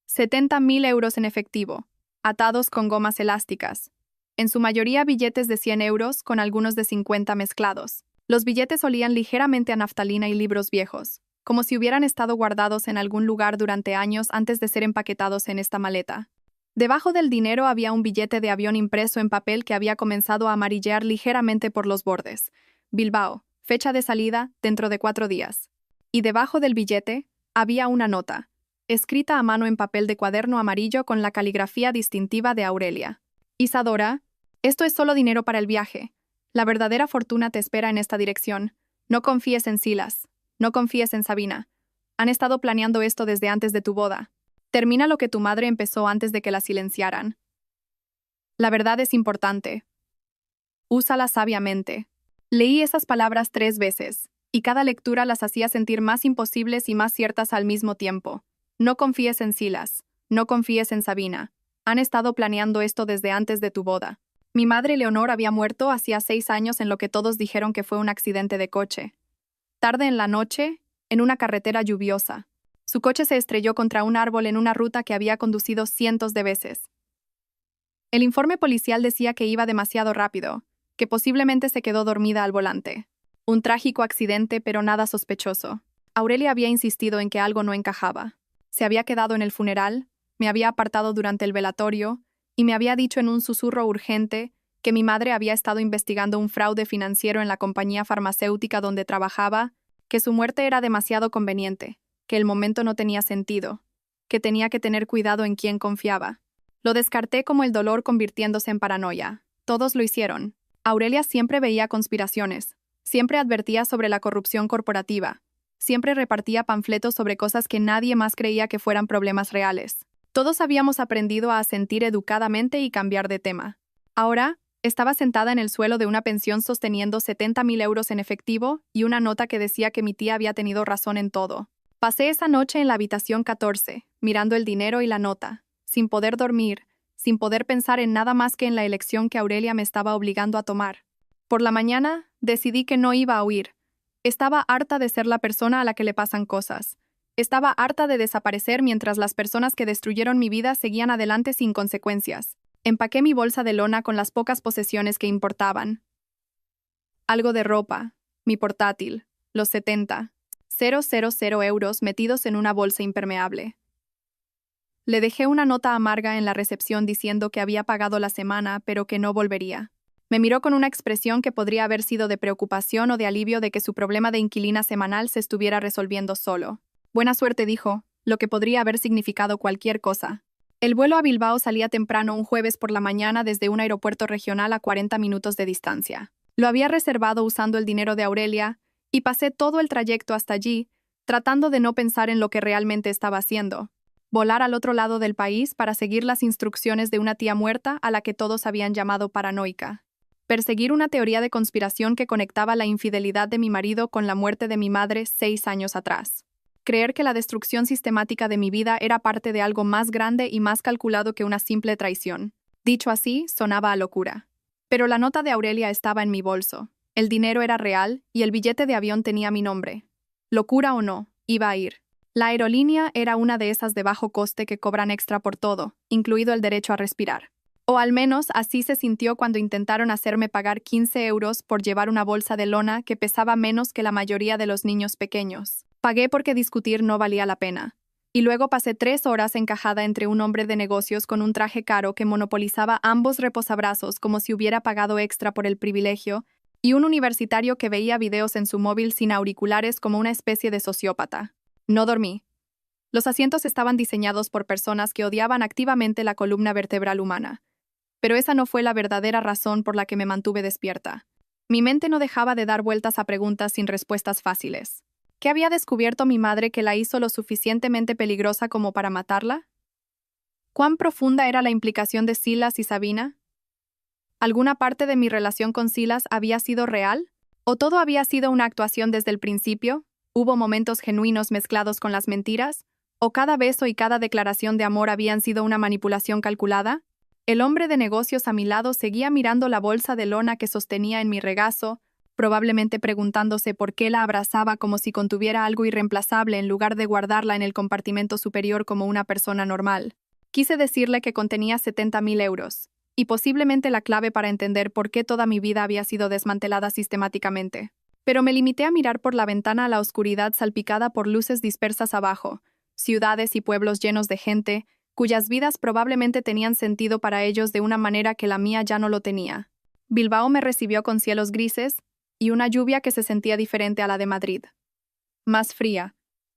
70.000 euros en efectivo, atados con gomas elásticas. En su mayoría billetes de 100 euros con algunos de 50 mezclados. Los billetes olían ligeramente a naftalina y libros viejos, como si hubieran estado guardados en algún lugar durante años antes de ser empaquetados en esta maleta. Debajo del dinero había un billete de avión impreso en papel que había comenzado a amarillear ligeramente por los bordes. Bilbao, fecha de salida, dentro de 4 días. Y debajo del billete había una nota, escrita a mano en papel de cuaderno amarillo con la caligrafía distintiva de Aurelia. Isadora, esto es solo dinero para el viaje. La verdadera fortuna te espera en esta dirección. No confíes en Silas. No confíes en Sabina. Han estado planeando esto desde antes de tu boda. Termina lo que tu madre empezó antes de que la silenciaran. La verdad es importante. Úsala sabiamente. Leí esas palabras 3 veces, y cada lectura las hacía sentir más imposibles y más ciertas al mismo tiempo. No confíes en Silas. No confíes en Sabina. Han estado planeando esto desde antes de tu boda. Mi madre Leonor había muerto hacía 6 años en lo que todos dijeron que fue un accidente de coche. Tarde en la noche, en una carretera lluviosa. Su coche se estrelló contra un árbol en una ruta que había conducido cientos de veces. El informe policial decía que iba demasiado rápido, que posiblemente se quedó dormida al volante. Un trágico accidente, pero nada sospechoso. Aurelia había insistido en que algo no encajaba. Se había quedado en el funeral, me había apartado durante el velatorio, y me había dicho en un susurro urgente que mi madre había estado investigando un fraude financiero en la compañía farmacéutica donde trabajaba, que su muerte era demasiado conveniente, que el momento no tenía sentido, que tenía que tener cuidado en quién confiaba. Lo descarté como el dolor convirtiéndose en paranoia. Todos lo hicieron. Aurelia siempre veía conspiraciones, siempre advertía sobre la corrupción corporativa, siempre repartía panfletos sobre cosas que nadie más creía que fueran problemas reales. Todos habíamos aprendido a asentir educadamente y cambiar de tema. Ahora, estaba sentada en el suelo de una pensión sosteniendo 70.000 euros en efectivo y una nota que decía que mi tía había tenido razón en todo. Pasé esa noche en la habitación 14, mirando el dinero y la nota, sin poder dormir, sin poder pensar en nada más que en la elección que Aurelia me estaba obligando a tomar. Por la mañana, decidí que no iba a huir. Estaba harta de ser la persona a la que le pasan cosas. Estaba harta de desaparecer mientras las personas que destruyeron mi vida seguían adelante sin consecuencias. Empaqué mi bolsa de lona con las pocas posesiones que importaban. Algo de ropa, mi portátil, los 70,000 euros metidos en una bolsa impermeable. Le dejé una nota amarga en la recepción diciendo que había pagado la semana, pero que no volvería. Me miró con una expresión que podría haber sido de preocupación o de alivio de que su problema de inquilina semanal se estuviera resolviendo solo. Buena suerte, dijo, lo que podría haber significado cualquier cosa. El vuelo a Bilbao salía temprano un jueves por la mañana desde un aeropuerto regional a 40 minutos de distancia. Lo había reservado usando el dinero de Aurelia, y pasé todo el trayecto hasta allí, tratando de no pensar en lo que realmente estaba haciendo. Volar al otro lado del país para seguir las instrucciones de una tía muerta a la que todos habían llamado paranoica. Perseguir una teoría de conspiración que conectaba la infidelidad de mi marido con la muerte de mi madre 6 años atrás. Creer que la destrucción sistemática de mi vida era parte de algo más grande y más calculado que una simple traición. Dicho así, sonaba a locura. Pero la nota de Aurelia estaba en mi bolso. El dinero era real y el billete de avión tenía mi nombre. Locura o no, iba a ir. La aerolínea era una de esas de bajo coste que cobran extra por todo, incluido el derecho a respirar. O al menos así se sintió cuando intentaron hacerme pagar 15 euros por llevar una bolsa de lona que pesaba menos que la mayoría de los niños pequeños. Pagué porque discutir no valía la pena. Y luego pasé 3 horas encajada entre un hombre de negocios con un traje caro que monopolizaba ambos reposabrazos como si hubiera pagado extra por el privilegio, y un universitario que veía videos en su móvil sin auriculares como una especie de sociópata. No dormí. Los asientos estaban diseñados por personas que odiaban activamente la columna vertebral humana. Pero esa no fue la verdadera razón por la que me mantuve despierta. Mi mente no dejaba de dar vueltas a preguntas sin respuestas fáciles. ¿Qué había descubierto mi madre que la hizo lo suficientemente peligrosa como para matarla? ¿Cuán profunda era la implicación de Silas y Sabina? ¿Alguna parte de mi relación con Silas había sido real? ¿O todo había sido una actuación desde el principio? ¿Hubo momentos genuinos mezclados con las mentiras? ¿O cada beso y cada declaración de amor habían sido una manipulación calculada? El hombre de negocios a mi lado seguía mirando la bolsa de lona que sostenía en mi regazo, probablemente preguntándose por qué la abrazaba como si contuviera algo irreemplazable en lugar de guardarla en el compartimento superior como una persona normal. Quise decirle que contenía 70.000 euros, y posiblemente la clave para entender por qué toda mi vida había sido desmantelada sistemáticamente. Pero me limité a mirar por la ventana a la oscuridad salpicada por luces dispersas abajo, ciudades y pueblos llenos de gente, cuyas vidas probablemente tenían sentido para ellos de una manera que la mía ya no lo tenía. Bilbao me recibió con cielos grises y una lluvia que se sentía diferente a la de Madrid. Más fría,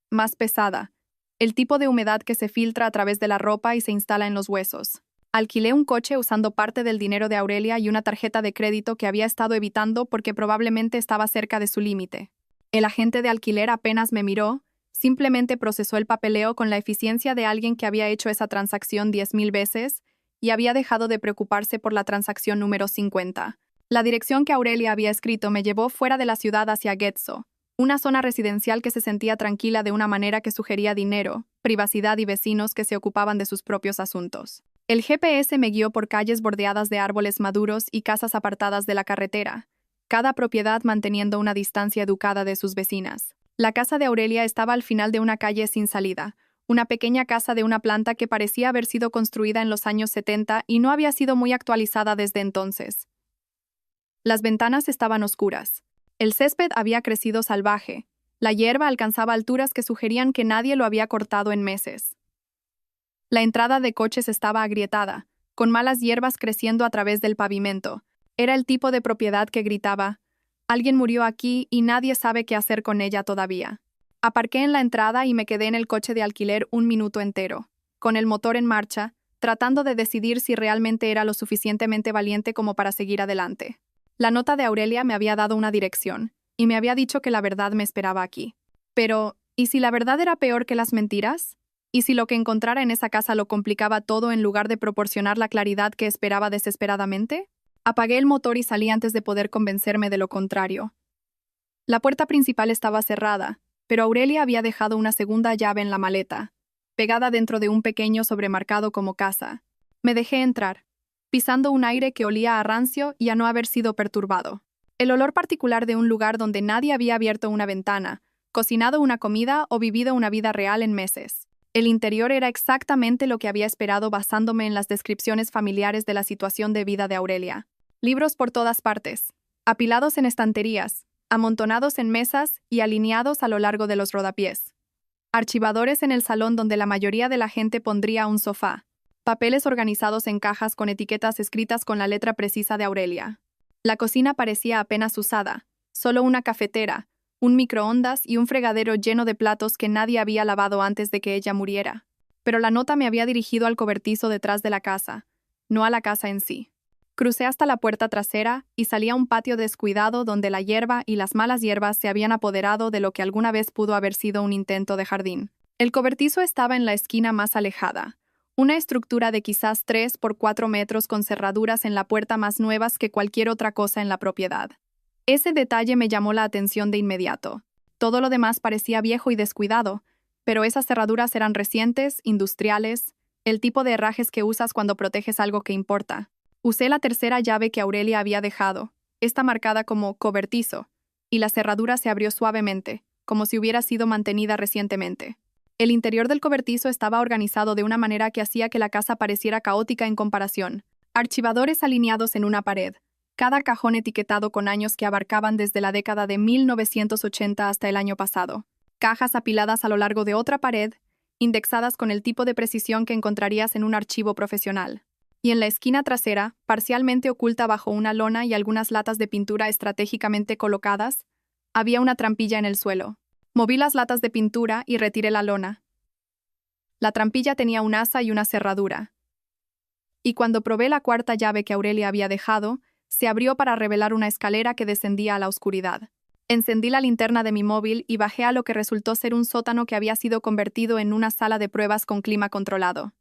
más pesada, el tipo de humedad que se filtra a través de la ropa y se instala en los huesos. Alquilé un coche usando parte del dinero de Aurelia y una tarjeta de crédito que había estado evitando porque probablemente estaba cerca de su límite. El agente de alquiler apenas me miró, simplemente procesó el papeleo con la eficiencia de alguien que había hecho esa transacción 10.000 veces y había dejado de preocuparse por la transacción número 50. La dirección que Aurelia había escrito me llevó fuera de la ciudad hacia Getxo, una zona residencial que se sentía tranquila de una manera que sugería dinero, privacidad y vecinos que se ocupaban de sus propios asuntos. El GPS me guió por calles bordeadas de árboles maduros y casas apartadas de la carretera, cada propiedad manteniendo una distancia educada de sus vecinas. La casa de Aurelia estaba al final de una calle sin salida, una pequeña casa de una planta que parecía haber sido construida en los años 70 y no había sido muy actualizada desde entonces. Las ventanas estaban oscuras. El césped había crecido salvaje. La hierba alcanzaba alturas que sugerían que nadie lo había cortado en meses. La entrada de coches estaba agrietada, con malas hierbas creciendo a través del pavimento. Era el tipo de propiedad que gritaba: «Alguien murió aquí y nadie sabe qué hacer con ella todavía». Aparqué en la entrada y me quedé en el coche de alquiler un minuto entero, con el motor en marcha, tratando de decidir si realmente era lo suficientemente valiente como para seguir adelante. La nota de Aurelia me había dado una dirección, y me había dicho que la verdad me esperaba aquí. Pero, ¿y si la verdad era peor que las mentiras? ¿Y si lo que encontrara en esa casa lo complicaba todo en lugar de proporcionar la claridad que esperaba desesperadamente? Apagué el motor y salí antes de poder convencerme de lo contrario. La puerta principal estaba cerrada, pero Aurelia había dejado una segunda llave en la maleta, pegada dentro de un pequeño sobremarcado como casa. Me dejé entrar, pisando un aire que olía a rancio y a no haber sido perturbado. El olor particular de un lugar donde nadie había abierto una ventana, cocinado una comida o vivido una vida real en meses. El interior era exactamente lo que había esperado basándome en las descripciones familiares de la situación de vida de Aurelia. Libros por todas partes, apilados en estanterías, amontonados en mesas y alineados a lo largo de los rodapiés. Archivadores en el salón donde la mayoría de la gente pondría un sofá. Papeles organizados en cajas con etiquetas escritas con la letra precisa de Aurelia. La cocina parecía apenas usada, solo una cafetera, un microondas y un fregadero lleno de platos que nadie había lavado antes de que ella muriera. Pero la nota me había dirigido al cobertizo detrás de la casa, no a la casa en sí. Crucé hasta la puerta trasera y salí a un patio descuidado donde la hierba y las malas hierbas se habían apoderado de lo que alguna vez pudo haber sido un intento de jardín. El cobertizo estaba en la esquina más alejada, una estructura de quizás 3 por 4 metros con cerraduras en la puerta más nuevas que cualquier otra cosa en la propiedad. Ese detalle me llamó la atención de inmediato. Todo lo demás parecía viejo y descuidado, pero esas cerraduras eran recientes, industriales, el tipo de herrajes que usas cuando proteges algo que importa. Usé la tercera llave que Aurelia había dejado, esta marcada como cobertizo, y la cerradura se abrió suavemente, como si hubiera sido mantenida recientemente. El interior del cobertizo estaba organizado de una manera que hacía que la casa pareciera caótica en comparación. Archivadores alineados en una pared, cada cajón etiquetado con años que abarcaban desde la década de 1980 hasta el año pasado. Cajas apiladas a lo largo de otra pared, indexadas con el tipo de precisión que encontrarías en un archivo profesional. Y en la esquina trasera, parcialmente oculta bajo una lona y algunas latas de pintura estratégicamente colocadas, había una trampilla en el suelo. Moví las latas de pintura y retiré la lona. La trampilla tenía un asa y una cerradura. Y cuando probé la cuarta llave que Aurelia había dejado, se abrió para revelar una escalera que descendía a la oscuridad. Encendí la linterna de mi móvil y bajé a lo que resultó ser un sótano que había sido convertido en una sala de pruebas con clima controlado.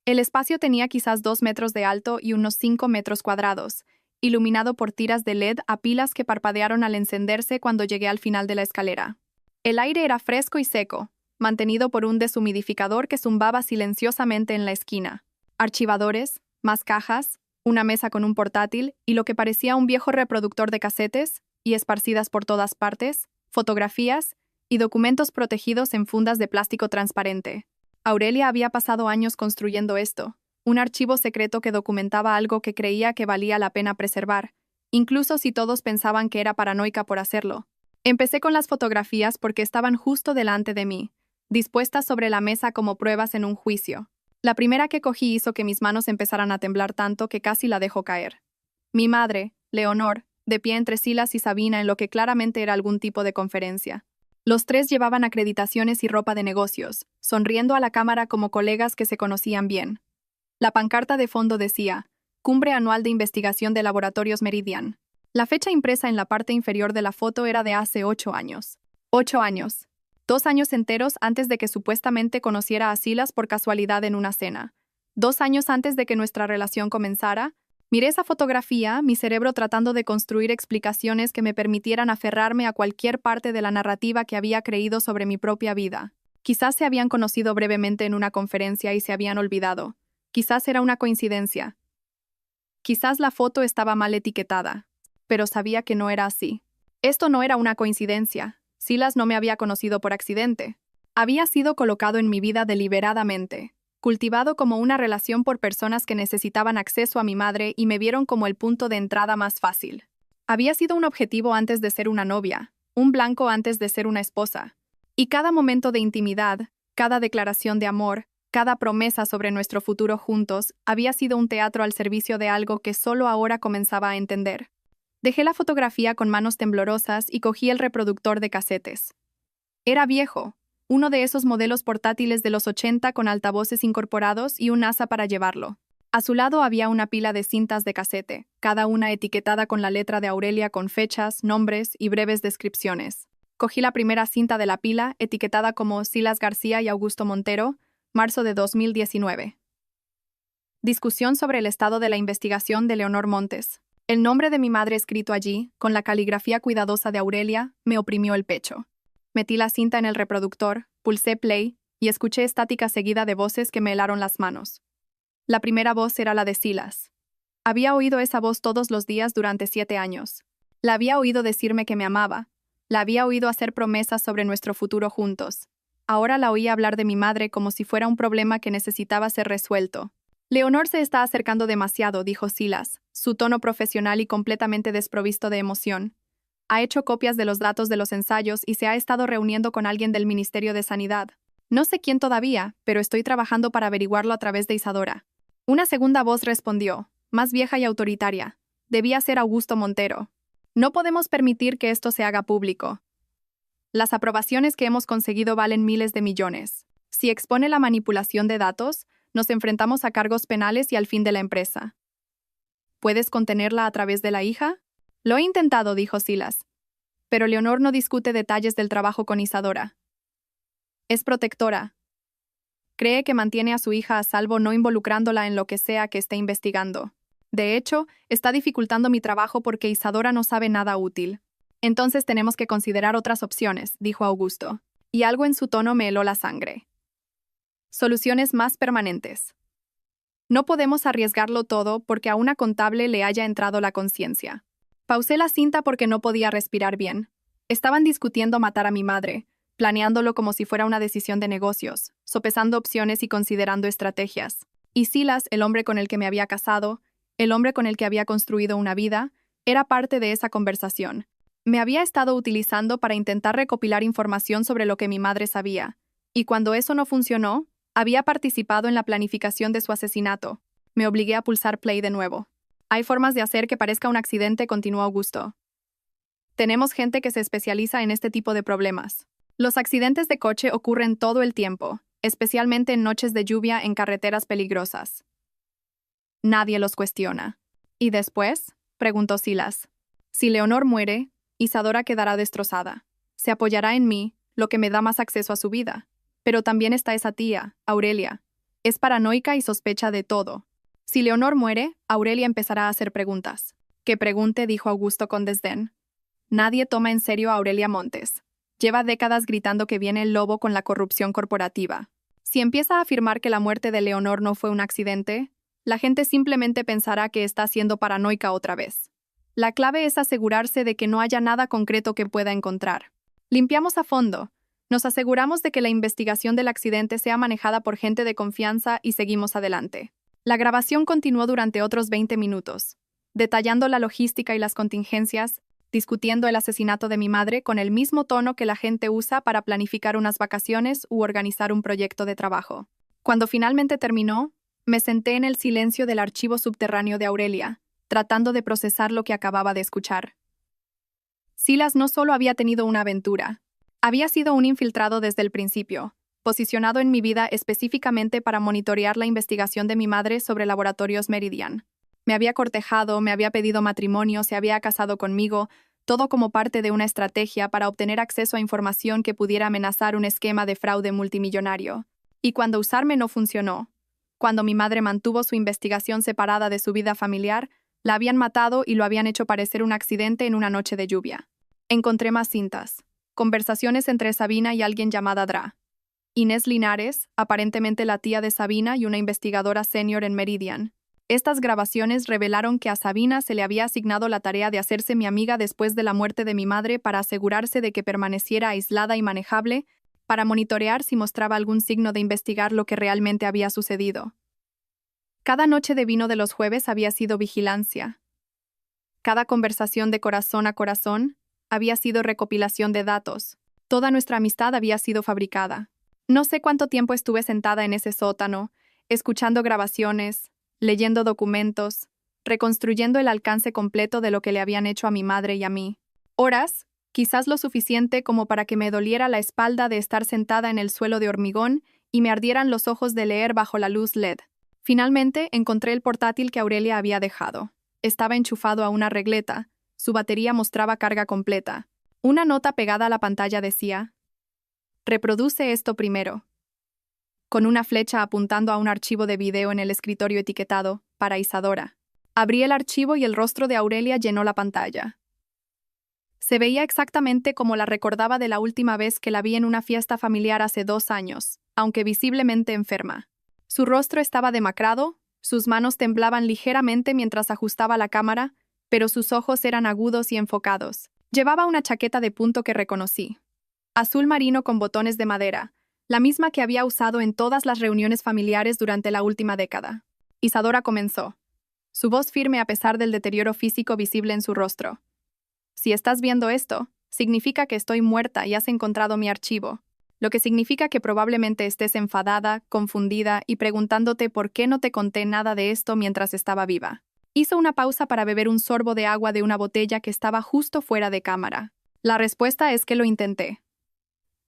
El espacio tenía quizás 2 metros de alto y unos 5 metros cuadrados, iluminado por tiras de LED a pilas que parpadearon al encenderse cuando llegué al final de la escalera. El aire era fresco y seco, mantenido por un deshumidificador que zumbaba silenciosamente en la esquina. Archivadores, más cajas, una mesa con un portátil y lo que parecía un viejo reproductor de casetes, y esparcidas por todas partes, fotografías y documentos protegidos en fundas de plástico transparente. Aurelia había pasado años construyendo esto, un archivo secreto que documentaba algo que creía que valía la pena preservar, incluso si todos pensaban que era paranoica por hacerlo. Empecé con las fotografías porque estaban justo delante de mí, dispuestas sobre la mesa como pruebas en un juicio. La primera que cogí hizo que mis manos empezaran a temblar tanto que casi la dejó caer. Mi madre, Leonor, de pie entre Silas y Sabina en lo que claramente era algún tipo de conferencia. Los tres llevaban acreditaciones y ropa de negocios, sonriendo a la cámara como colegas que se conocían bien. La pancarta de fondo decía, Cumbre Anual de Investigación de Laboratorios Meridian. La fecha impresa en la parte inferior de la foto era de hace 8 años. 8 años. 2 años enteros antes de que supuestamente conociera a Silas por casualidad en una cena. 2 años antes de que nuestra relación comenzara. Miré esa fotografía, mi cerebro tratando de construir explicaciones que me permitieran aferrarme a cualquier parte de la narrativa que había creído sobre mi propia vida. Quizás se habían conocido brevemente en una conferencia y se habían olvidado. Quizás era una coincidencia. Quizás la foto estaba mal etiquetada. Pero sabía que no era así. Esto no era una coincidencia. Silas no me había conocido por accidente. Había sido colocado en mi vida deliberadamente, cultivado como una relación por personas que necesitaban acceso a mi madre y me vieron como el punto de entrada más fácil. Había sido un objetivo antes de ser una novia, un blanco antes de ser una esposa. Y cada momento de intimidad, cada declaración de amor, cada promesa sobre nuestro futuro juntos, había sido un teatro al servicio de algo que solo ahora comenzaba a entender. Dejé la fotografía con manos temblorosas y cogí el reproductor de casetes. Era viejo, uno de esos modelos portátiles de los 80 con altavoces incorporados y un asa para llevarlo. A su lado había una pila de cintas de casete, cada una etiquetada con la letra de Aurelia con fechas, nombres y breves descripciones. Cogí la primera cinta de la pila, etiquetada como Silas García y Augusto Montero, marzo de 2019. Discusión sobre el estado de la investigación de Leonor Montes. El nombre de mi madre escrito allí, con la caligrafía cuidadosa de Aurelia, me oprimió el pecho. Metí la cinta en el reproductor, pulsé play y escuché estática seguida de voces que me helaron las manos. La primera voz era la de Silas. Había oído esa voz todos los días durante 7 años. La había oído decirme que me amaba. La había oído hacer promesas sobre nuestro futuro juntos. Ahora la oía hablar de mi madre como si fuera un problema que necesitaba ser resuelto. Leonor se está acercando demasiado, dijo Silas, su tono profesional y completamente desprovisto de emoción. Ha hecho copias de los datos de los ensayos y se ha estado reuniendo con alguien del Ministerio de Sanidad. No sé quién todavía, pero estoy trabajando para averiguarlo a través de Isadora. Una segunda voz respondió, más vieja y autoritaria. Debía ser Augusto Montero. No podemos permitir que esto se haga público. Las aprobaciones que hemos conseguido valen miles de millones. Si expone la manipulación de datos, nos enfrentamos a cargos penales y al fin de la empresa. ¿Puedes contenerla a través de la hija? Lo he intentado, dijo Silas. Pero Leonor no discute detalles del trabajo con Isadora. Es protectora. Cree que mantiene a su hija a salvo no involucrándola en lo que sea que esté investigando. De hecho, está dificultando mi trabajo porque Isadora no sabe nada útil. Entonces tenemos que considerar otras opciones, dijo Augusto. Y algo en su tono me heló la sangre. Soluciones más permanentes. No podemos arriesgarlo todo porque a una contable le haya entrado la conciencia. Pausé la cinta porque no podía respirar bien. Estaban discutiendo matar a mi madre, planeándolo como si fuera una decisión de negocios, sopesando opciones y considerando estrategias. Y Silas, el hombre con el que me había casado, el hombre con el que había construido una vida, era parte de esa conversación. Me había estado utilizando para intentar recopilar información sobre lo que mi madre sabía, y cuando eso no funcionó, había participado en la planificación de su asesinato. Me obligué a pulsar play de nuevo. Hay formas de hacer que parezca un accidente, continuó Augusto. Tenemos gente que se especializa en este tipo de problemas. Los accidentes de coche ocurren todo el tiempo, especialmente en noches de lluvia en carreteras peligrosas. Nadie los cuestiona. ¿Y después? Preguntó Silas. Si Leonor muere, Isadora quedará destrozada. Se apoyará en mí, lo que me da más acceso a su vida. Pero también está esa tía, Aurelia. Es paranoica y sospecha de todo. Si Leonor muere, Aurelia empezará a hacer preguntas. Que pregunte, dijo Augusto con desdén. Nadie toma en serio a Aurelia Montes. Lleva décadas gritando que viene el lobo con la corrupción corporativa. Si empieza a afirmar que la muerte de Leonor no fue un accidente, la gente simplemente pensará que está siendo paranoica otra vez. La clave es asegurarse de que no haya nada concreto que pueda encontrar. Limpiamos a fondo. Nos aseguramos de que la investigación del accidente sea manejada por gente de confianza y seguimos adelante. La grabación continuó durante otros 20 minutos, detallando la logística y las contingencias, discutiendo el asesinato de mi madre con el mismo tono que la gente usa para planificar unas vacaciones u organizar un proyecto de trabajo. Cuando finalmente terminó, me senté en el silencio del archivo subterráneo de Aurelia, tratando de procesar lo que acababa de escuchar. Silas no solo había tenido una aventura, había sido un infiltrado desde el principio, posicionado en mi vida específicamente para monitorear la investigación de mi madre sobre Laboratorios Meridian. Me había cortejado, me había pedido matrimonio, se había casado conmigo, todo como parte de una estrategia para obtener acceso a información que pudiera amenazar un esquema de fraude multimillonario. Y cuando usarme no funcionó, cuando mi madre mantuvo su investigación separada de su vida familiar, la habían matado y lo habían hecho parecer un accidente en una noche de lluvia. Encontré más cintas. Conversaciones entre Sabina y alguien llamada Dra. Inés Linares, aparentemente la tía de Sabina y una investigadora senior en Meridian. Estas grabaciones revelaron que a Sabina se le había asignado la tarea de hacerse mi amiga después de la muerte de mi madre para asegurarse de que permaneciera aislada y manejable, para monitorear si mostraba algún signo de investigar lo que realmente había sucedido. Cada noche de vino de los jueves había sido vigilancia. Cada conversación de corazón a corazón había sido recopilación de datos. Toda nuestra amistad había sido fabricada. No sé cuánto tiempo estuve sentada en ese sótano, escuchando grabaciones, leyendo documentos, reconstruyendo el alcance completo de lo que le habían hecho a mi madre y a mí. Horas, quizás lo suficiente como para que me doliera la espalda de estar sentada en el suelo de hormigón y me ardieran los ojos de leer bajo la luz LED. Finalmente encontré el portátil que Aurelia había dejado. Estaba enchufado a una regleta. Su batería mostraba carga completa. Una nota pegada a la pantalla decía: reproduce esto primero. Con una flecha apuntando a un archivo de video en el escritorio etiquetado, para Isadora. Abrí el archivo y el rostro de Aurelia llenó la pantalla. Se veía exactamente como la recordaba de la última vez que la vi en una fiesta familiar hace 2 años, aunque visiblemente enferma. Su rostro estaba demacrado, sus manos temblaban ligeramente mientras ajustaba la cámara, pero sus ojos eran agudos y enfocados. Llevaba una chaqueta de punto que reconocí. Azul marino con botones de madera, la misma que había usado en todas las reuniones familiares durante la última década. Isadora comenzó, su voz firme a pesar del deterioro físico visible en su rostro. Si estás viendo esto, significa que estoy muerta y has encontrado mi archivo, lo que significa que probablemente estés enfadada, confundida y preguntándote por qué no te conté nada de esto mientras estaba viva. Hizo una pausa para beber un sorbo de agua de una botella que estaba justo fuera de cámara. La respuesta es que lo intenté.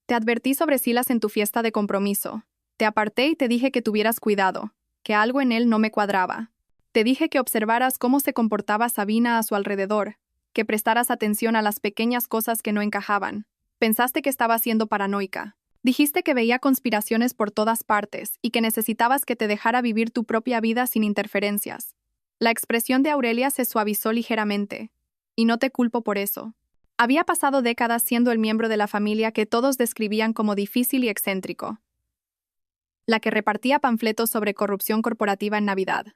Te advertí sobre Silas en tu fiesta de compromiso. Te aparté y te dije que tuvieras cuidado, que algo en él no me cuadraba. Te dije que observaras cómo se comportaba Sabina a su alrededor, que prestaras atención a las pequeñas cosas que no encajaban. Pensaste que estaba siendo paranoica. Dijiste que veía conspiraciones por todas partes y que necesitabas que te dejara vivir tu propia vida sin interferencias. La expresión de Aurelia se suavizó ligeramente, y no te culpo por eso. Había pasado décadas siendo el miembro de la familia que todos describían como difícil y excéntrico. La que repartía panfletos sobre corrupción corporativa en Navidad.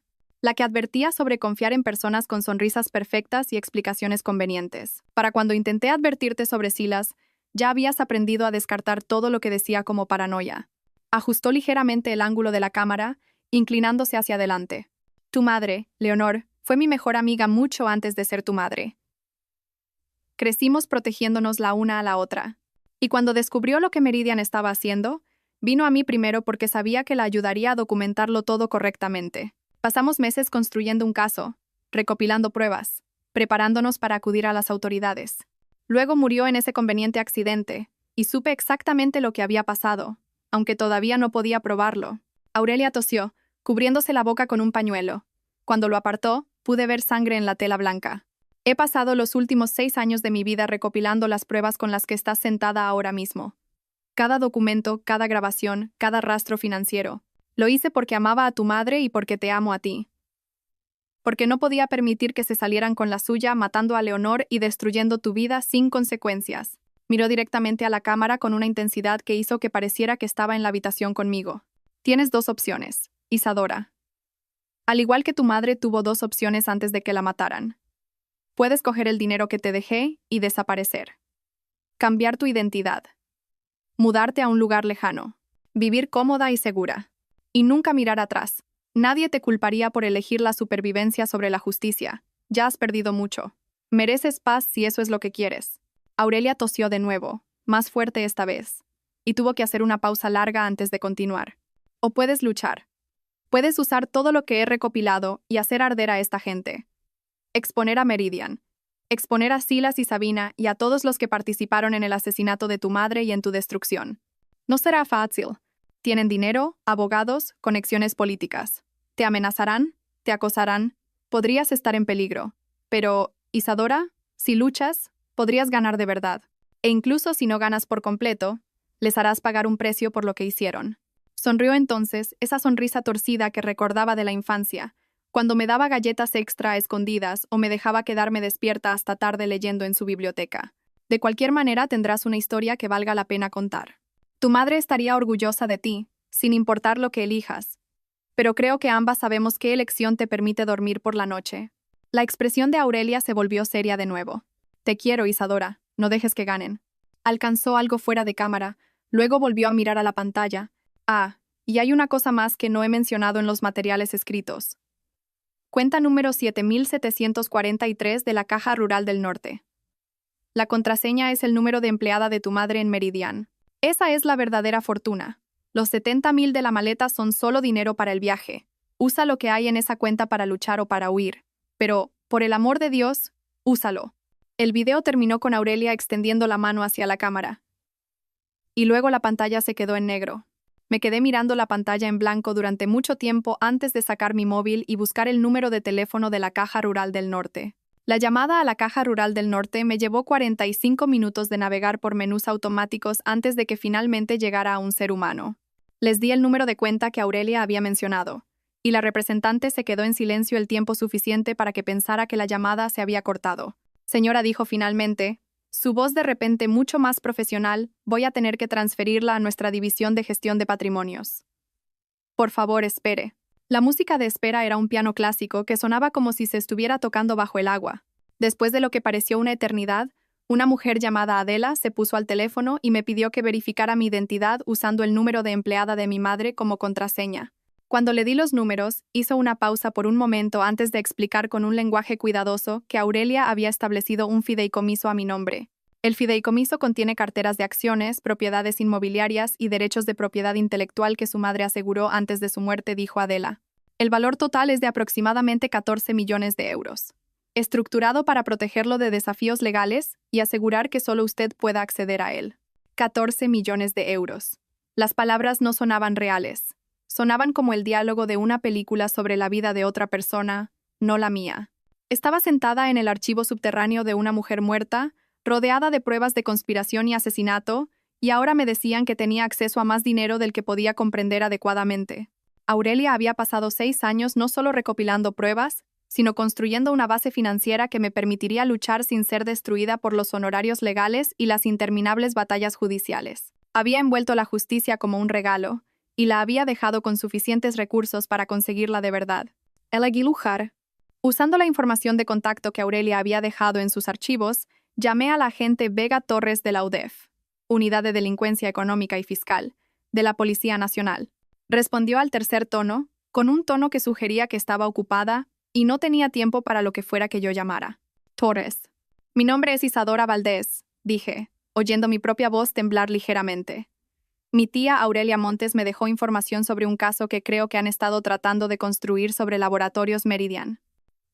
La que advertía sobre confiar en personas con sonrisas perfectas y explicaciones convenientes. Para cuando intenté advertirte sobre Silas, ya habías aprendido a descartar todo lo que decía como paranoia. Ajustó ligeramente el ángulo de la cámara, inclinándose hacia adelante. Tu madre, Leonor, fue mi mejor amiga mucho antes de ser tu madre. Crecimos protegiéndonos la una a la otra. Y cuando descubrió lo que Meridian estaba haciendo, vino a mí primero porque sabía que la ayudaría a documentarlo todo correctamente. Pasamos meses construyendo un caso, recopilando pruebas, preparándonos para acudir a las autoridades. Luego murió en ese conveniente accidente, y supe exactamente lo que había pasado, aunque todavía no podía probarlo. Aurelia tosió, cubriéndose la boca con un pañuelo. Cuando lo apartó, pude ver sangre en la tela blanca. He pasado los últimos 6 años de mi vida recopilando las pruebas con las que estás sentada ahora mismo. Cada documento, cada grabación, cada rastro financiero. Lo hice porque amaba a tu madre y porque te amo a ti. Porque no podía permitir que se salieran con la suya matando a Leonor y destruyendo tu vida sin consecuencias. Miró directamente a la cámara con una intensidad que hizo que pareciera que estaba en la habitación conmigo. Tienes 2 opciones, Isadora. Al igual que tu madre tuvo 2 opciones antes de que la mataran. Puedes coger el dinero que te dejé y desaparecer. Cambiar tu identidad. Mudarte a un lugar lejano. Vivir cómoda y segura. Y nunca mirar atrás. Nadie te culparía por elegir la supervivencia sobre la justicia. Ya has perdido mucho. Mereces paz si eso es lo que quieres. Aurelia tosió de nuevo, más fuerte esta vez, y tuvo que hacer una pausa larga antes de continuar. O puedes luchar. Puedes usar todo lo que he recopilado y hacer arder a esta gente. Exponer a Meridian. Exponer a Silas y Sabina y a todos los que participaron en el asesinato de tu madre y en tu destrucción. No será fácil. Tienen dinero, abogados, conexiones políticas. Te amenazarán, te acosarán, podrías estar en peligro. Pero, Isadora, si luchas, podrías ganar de verdad. E incluso si no ganas por completo, les harás pagar un precio por lo que hicieron. Sonrió entonces, esa sonrisa torcida que recordaba de la infancia, cuando me daba galletas extra a escondidas o me dejaba quedarme despierta hasta tarde leyendo en su biblioteca. De cualquier manera tendrás una historia que valga la pena contar. Tu madre estaría orgullosa de ti, sin importar lo que elijas. Pero creo que ambas sabemos qué elección te permite dormir por la noche. La expresión de Aurelia se volvió seria de nuevo. Te quiero, Isadora, no dejes que ganen. Alcanzó algo fuera de cámara, luego volvió a mirar a la pantalla. Ah, y hay una cosa más que no he mencionado en los materiales escritos. Cuenta número 7743 de la Caja Rural del Norte. La contraseña es el número de empleada de tu madre en Meridian. Esa es la verdadera fortuna. Los 70,000 de la maleta son solo dinero para el viaje. Usa lo que hay en esa cuenta para luchar o para huir. Pero, por el amor de Dios, úsalo. El video terminó con Aurelia extendiendo la mano hacia la cámara. Y luego la pantalla se quedó en negro. Me quedé mirando la pantalla en blanco durante mucho tiempo antes de sacar mi móvil y buscar el número de teléfono de la Caja Rural del Norte. La llamada a la Caja Rural del Norte me llevó 45 minutos de navegar por menús automáticos antes de que finalmente llegara a un ser humano. Les di el número de cuenta que Aurelia había mencionado, y la representante se quedó en silencio el tiempo suficiente para que pensara que la llamada se había cortado. Señora, dijo finalmente, su voz de repente mucho más profesional, voy a tener que transferirla a nuestra división de gestión de patrimonios. Por favor, espere. La música de espera era un piano clásico que sonaba como si se estuviera tocando bajo el agua. Después de lo que pareció una eternidad, Una mujer llamada Adela se puso al teléfono y me pidió que verificara mi identidad usando el número de empleada de mi madre como contraseña. Cuando le di los números, hizo una pausa por un momento antes de explicar con un lenguaje cuidadoso que Aurelia había establecido un fideicomiso a mi nombre. El fideicomiso contiene carteras de acciones, propiedades inmobiliarias y derechos de propiedad intelectual que su madre aseguró antes de su muerte, dijo Adela. El valor total es de aproximadamente 14 millones de euros. Estructurado para protegerlo de desafíos legales y asegurar que solo usted pueda acceder a él. 14 millones de euros. Las palabras no sonaban reales. Sonaban como el diálogo de una película sobre la vida de otra persona, no la mía. Estaba sentada en el archivo subterráneo de una mujer muerta, rodeada de pruebas de conspiración y asesinato, y ahora me decían que tenía acceso a más dinero del que podía comprender adecuadamente. Aurelia había pasado 6 años no solo recopilando pruebas, sino construyendo una base financiera que me permitiría luchar sin ser destruida por los honorarios legales y las interminables batallas judiciales. Había envuelto la justicia como un regalo, y la había dejado con suficientes recursos para conseguirla de verdad. El aguilujar. Usando la información de contacto que Aurelia había dejado en sus archivos, llamé a la agente Vega Torres de la UDEF, Unidad de Delincuencia Económica y Fiscal, de la Policía Nacional. Respondió al tercer tono, con un tono que sugería que estaba ocupada y no tenía tiempo para lo que fuera que yo llamara. Torres. Mi nombre es Isadora Valdés, dije, oyendo mi propia voz temblar ligeramente. Mi tía Aurelia Montes me dejó información sobre un caso que creo que han estado tratando de construir sobre Laboratorios Meridian.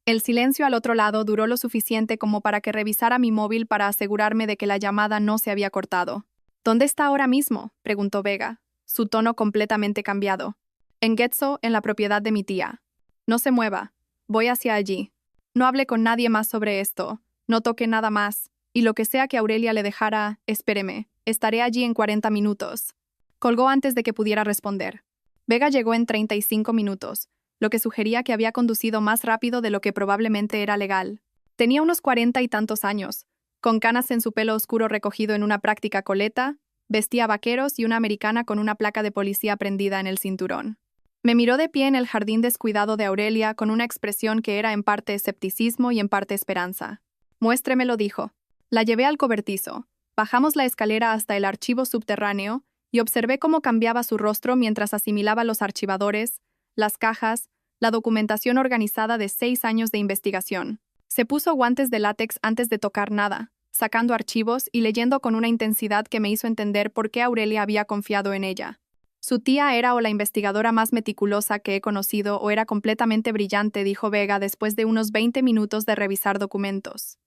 El silencio al otro lado duró lo suficiente como para que revisara mi móvil para asegurarme de que la llamada no se había cortado. ¿Dónde está ahora mismo?, preguntó Vega, su tono completamente cambiado. En Getxo, en la propiedad de mi tía. No se mueva. Voy hacia allí. No hable con nadie más sobre esto. No toque nada más. Y lo que sea que Aurelia le dejara, espéreme. Estaré allí en 40 minutos. Colgó antes de que pudiera responder. Vega llegó en 35 minutos, lo que sugería que había conducido más rápido de lo que probablemente era legal. Tenía unos 40 y tantos años, con canas en su pelo oscuro recogido en una práctica coleta, vestía vaqueros y una americana con una placa de policía prendida en el cinturón. Me miró de pie en el jardín descuidado de Aurelia con una expresión que era en parte escepticismo y en parte esperanza. Muéstremelo, dijo. La llevé al cobertizo. Bajamos la escalera hasta el archivo subterráneo y observé cómo cambiaba su rostro mientras asimilaba los archivadores, las cajas, la documentación organizada de 6 años de investigación. Se puso guantes de látex antes de tocar nada, sacando archivos y leyendo con una intensidad que me hizo entender por qué Aurelia había confiado en ella. Su tía era o la investigadora más meticulosa que he conocido o era completamente brillante, dijo Vega después de unos 20 minutos de revisar documentos.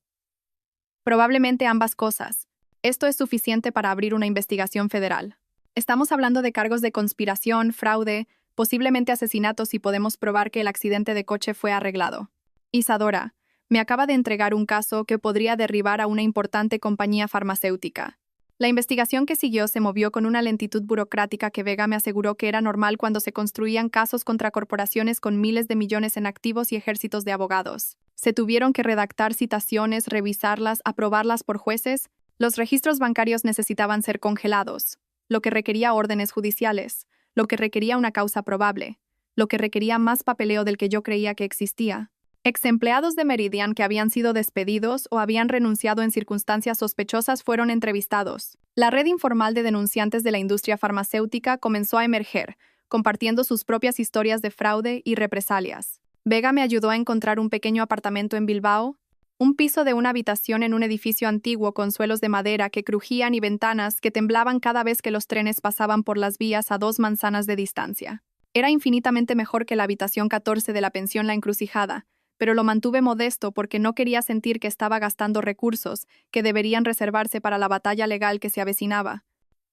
Probablemente ambas cosas. Esto es suficiente para abrir una investigación federal. Estamos hablando de cargos de conspiración, fraude, posiblemente asesinato si podemos probar que el accidente de coche fue arreglado. Isadora, me acaba de entregar un caso que podría derribar a una importante compañía farmacéutica. La investigación que siguió se movió con una lentitud burocrática que Vega me aseguró que era normal cuando se construían casos contra corporaciones con miles de millones en activos y ejércitos de abogados. Se tuvieron que redactar citaciones, revisarlas, aprobarlas por jueces. Los registros bancarios necesitaban ser congelados, lo que requería órdenes judiciales, lo que requería una causa probable, lo que requería más papeleo del que yo creía que existía. Ex-empleados de Meridian que habían sido despedidos o habían renunciado en circunstancias sospechosas fueron entrevistados. La red informal de denunciantes de la industria farmacéutica comenzó a emerger, compartiendo sus propias historias de fraude y represalias. Vega me ayudó a encontrar un pequeño apartamento en Bilbao, un piso de una habitación en un edificio antiguo con suelos de madera que crujían y ventanas que temblaban cada vez que los trenes pasaban por las vías a 2 manzanas de distancia. Era infinitamente mejor que la habitación 14 de la pensión La Encrucijada, pero lo mantuve modesto porque no quería sentir que estaba gastando recursos que deberían reservarse para la batalla legal que se avecinaba.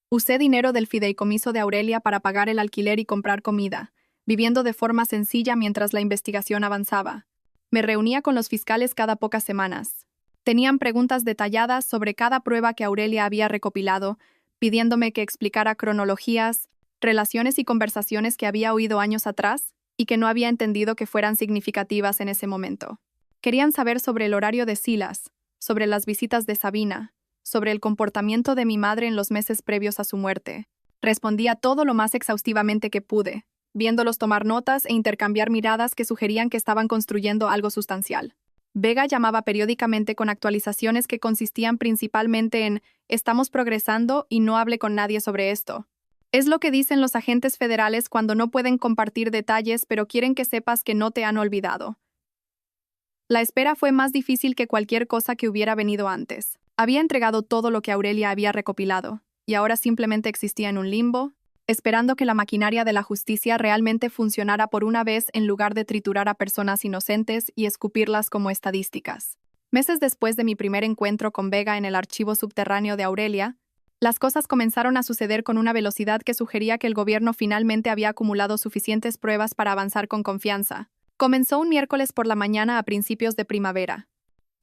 Usé dinero del fideicomiso de Aurelia para pagar el alquiler y comprar comida, viviendo de forma sencilla mientras la investigación avanzaba. Me reunía con los fiscales cada pocas semanas. Tenían preguntas detalladas sobre cada prueba que Aurelia había recopilado, pidiéndome que explicara cronologías, relaciones y conversaciones que había oído años atrás y que no había entendido que fueran significativas en ese momento. Querían saber sobre el horario de Silas, sobre las visitas de Sabina, sobre el comportamiento de mi madre en los meses previos a su muerte. Respondía todo lo más exhaustivamente que pude, viéndolos tomar notas e intercambiar miradas que sugerían que estaban construyendo algo sustancial. Vega llamaba periódicamente con actualizaciones que consistían principalmente en «estamos progresando y no hable con nadie sobre esto». Es lo que dicen los agentes federales cuando no pueden compartir detalles pero quieren que sepas que no te han olvidado. La espera fue más difícil que cualquier cosa que hubiera venido antes. Había entregado todo lo que Aurelia había recopilado, y ahora simplemente existía en un limbo, esperando que la maquinaria de la justicia realmente funcionara por una vez en lugar de triturar a personas inocentes y escupirlas como estadísticas. Meses después de mi primer encuentro con Vega en el archivo subterráneo de Aurelia, las cosas comenzaron a suceder con una velocidad que sugería que el gobierno finalmente había acumulado suficientes pruebas para avanzar con confianza. Comenzó un miércoles por la mañana a principios de primavera.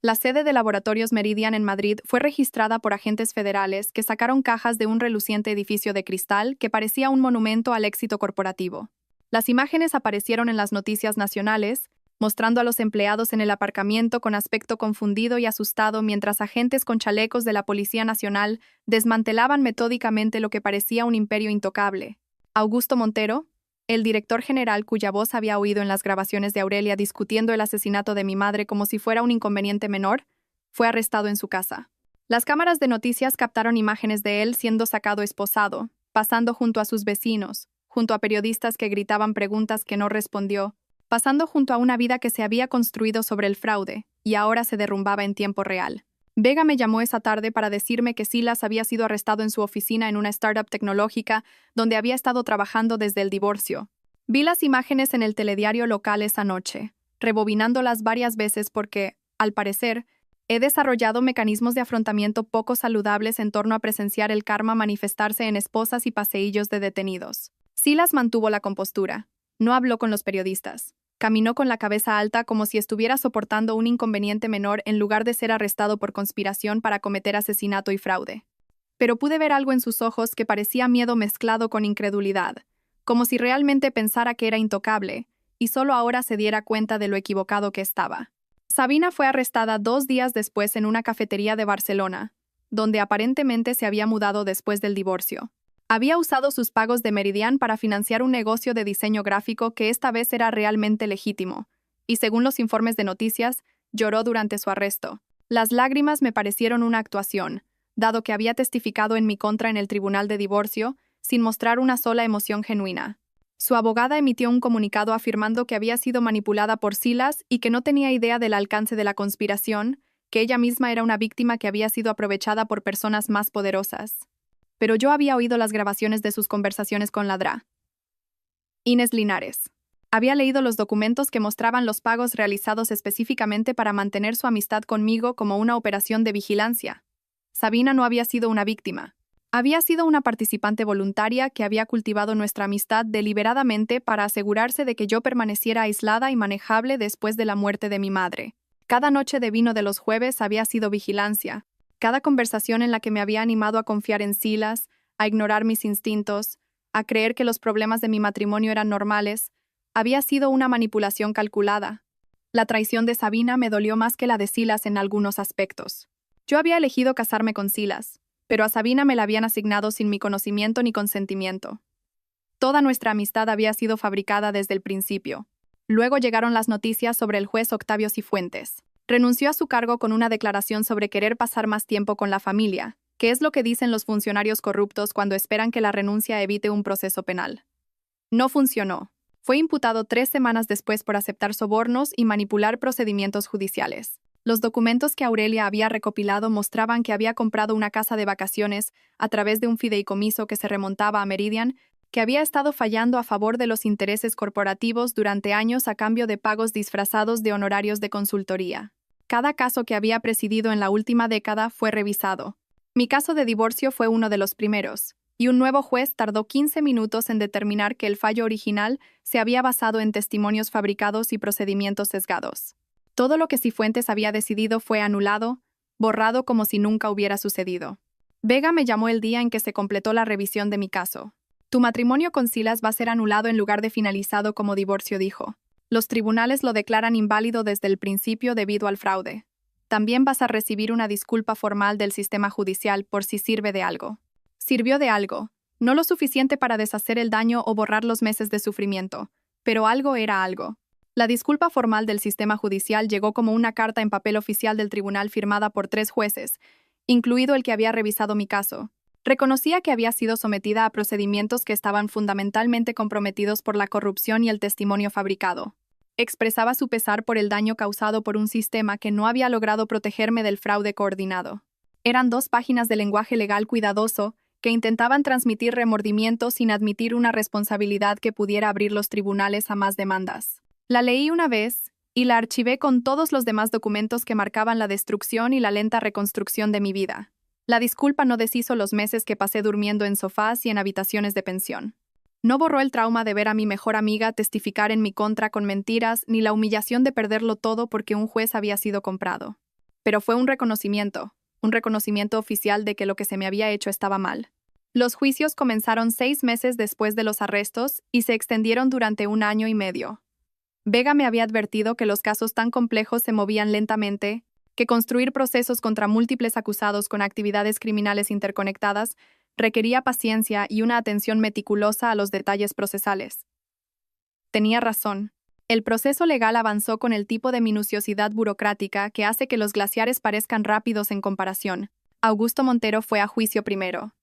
La sede de Laboratorios Meridian en Madrid fue registrada por agentes federales que sacaron cajas de un reluciente edificio de cristal que parecía un monumento al éxito corporativo. Las imágenes aparecieron en las noticias nacionales, mostrando a los empleados en el aparcamiento con aspecto confundido y asustado mientras agentes con chalecos de la Policía Nacional desmantelaban metódicamente lo que parecía un imperio intocable. Augusto Montero, el director general cuya voz había oído en las grabaciones de Aurelia discutiendo el asesinato de mi madre como si fuera un inconveniente menor, fue arrestado en su casa. Las cámaras de noticias captaron imágenes de él siendo sacado esposado, pasando junto a sus vecinos, junto a periodistas que gritaban preguntas que no respondió, pasando junto a una vida que se había construido sobre el fraude y ahora se derrumbaba en tiempo real. Vega me llamó esa tarde para decirme que Silas había sido arrestado en su oficina en una startup tecnológica donde había estado trabajando desde el divorcio. Vi las imágenes en el telediario local esa noche, rebobinándolas varias veces porque, al parecer, he desarrollado mecanismos de afrontamiento poco saludables en torno a presenciar el karma manifestarse en esposas y paseillos de detenidos. Silas mantuvo la compostura. No habló con los periodistas. Caminó con la cabeza alta como si estuviera soportando un inconveniente menor en lugar de ser arrestado por conspiración para cometer asesinato y fraude. Pero pude ver algo en sus ojos que parecía miedo mezclado con incredulidad, como si realmente pensara que era intocable, y solo ahora se diera cuenta de lo equivocado que estaba. Sabina fue arrestada 2 días después en una cafetería de Barcelona, donde aparentemente se había mudado después del divorcio. Había usado sus pagos de Meridian para financiar un negocio de diseño gráfico que esta vez era realmente legítimo, y según los informes de noticias, lloró durante su arresto. Las lágrimas me parecieron una actuación, dado que había testificado en mi contra en el tribunal de divorcio, sin mostrar una sola emoción genuina. Su abogada emitió un comunicado afirmando que había sido manipulada por Silas y que no tenía idea del alcance de la conspiración, que ella misma era una víctima que había sido aprovechada por personas más poderosas. Pero yo había oído las grabaciones de sus conversaciones con la Dra. Inés Linares. Había leído los documentos que mostraban los pagos realizados específicamente para mantener su amistad conmigo como una operación de vigilancia. Sabina no había sido una víctima. Había sido una participante voluntaria que había cultivado nuestra amistad deliberadamente para asegurarse de que yo permaneciera aislada y manejable después de la muerte de mi madre. Cada noche de vino de los jueves había sido vigilancia. Cada conversación en la que me había animado a confiar en Silas, a ignorar mis instintos, a creer que los problemas de mi matrimonio eran normales, había sido una manipulación calculada. La traición de Sabina me dolió más que la de Silas en algunos aspectos. Yo había elegido casarme con Silas, pero a Sabina me la habían asignado sin mi conocimiento ni consentimiento. Toda nuestra amistad había sido fabricada desde el principio. Luego llegaron las noticias sobre el juez Octavio Cifuentes. Renunció a su cargo con una declaración sobre querer pasar más tiempo con la familia, que es lo que dicen los funcionarios corruptos cuando esperan que la renuncia evite un proceso penal. No funcionó. Fue imputado 3 semanas después por aceptar sobornos y manipular procedimientos judiciales. Los documentos que Aurelia había recopilado mostraban que había comprado una casa de vacaciones a través de un fideicomiso que se remontaba a Meridian, que había estado fallando a favor de los intereses corporativos durante años a cambio de pagos disfrazados de honorarios de consultoría. Cada caso que había presidido en la última década fue revisado. Mi caso de divorcio fue uno de los primeros, y un nuevo juez tardó 15 minutos en determinar que el fallo original se había basado en testimonios fabricados y procedimientos sesgados. Todo lo que Cifuentes había decidido fue anulado, borrado como si nunca hubiera sucedido. Vega me llamó el día en que se completó la revisión de mi caso. Tu matrimonio con Silas va a ser anulado en lugar de finalizado como divorcio, dijo. Los tribunales lo declaran inválido desde el principio debido al fraude. También vas a recibir una disculpa formal del sistema judicial por si sirve de algo. Sirvió de algo, no lo suficiente para deshacer el daño o borrar los meses de sufrimiento, pero algo era algo. La disculpa formal del sistema judicial llegó como una carta en papel oficial del tribunal firmada por 3 jueces, incluido el que había revisado mi caso. Reconocía que había sido sometida a procedimientos que estaban fundamentalmente comprometidos por la corrupción y el testimonio fabricado. Expresaba su pesar por el daño causado por un sistema que no había logrado protegerme del fraude coordinado. Eran 2 páginas de lenguaje legal cuidadoso que intentaban transmitir remordimiento sin admitir una responsabilidad que pudiera abrir los tribunales a más demandas. La leí una vez y la archivé con todos los demás documentos que marcaban la destrucción y la lenta reconstrucción de mi vida. La disculpa no deshizo los meses que pasé durmiendo en sofás y en habitaciones de pensión. No borró el trauma de ver a mi mejor amiga testificar en mi contra con mentiras, ni la humillación de perderlo todo porque un juez había sido comprado. Pero fue un reconocimiento oficial de que lo que se me había hecho estaba mal. Los juicios comenzaron 6 meses después de los arrestos y se extendieron durante 1 año y medio. Vega me había advertido que los casos tan complejos se movían lentamente, que construir procesos contra múltiples acusados con actividades criminales interconectadas requería paciencia y una atención meticulosa a los detalles procesales. Tenía razón. El proceso legal avanzó con el tipo de minuciosidad burocrática que hace que los glaciares parezcan rápidos en comparación. Augusto Montero fue a juicio primero.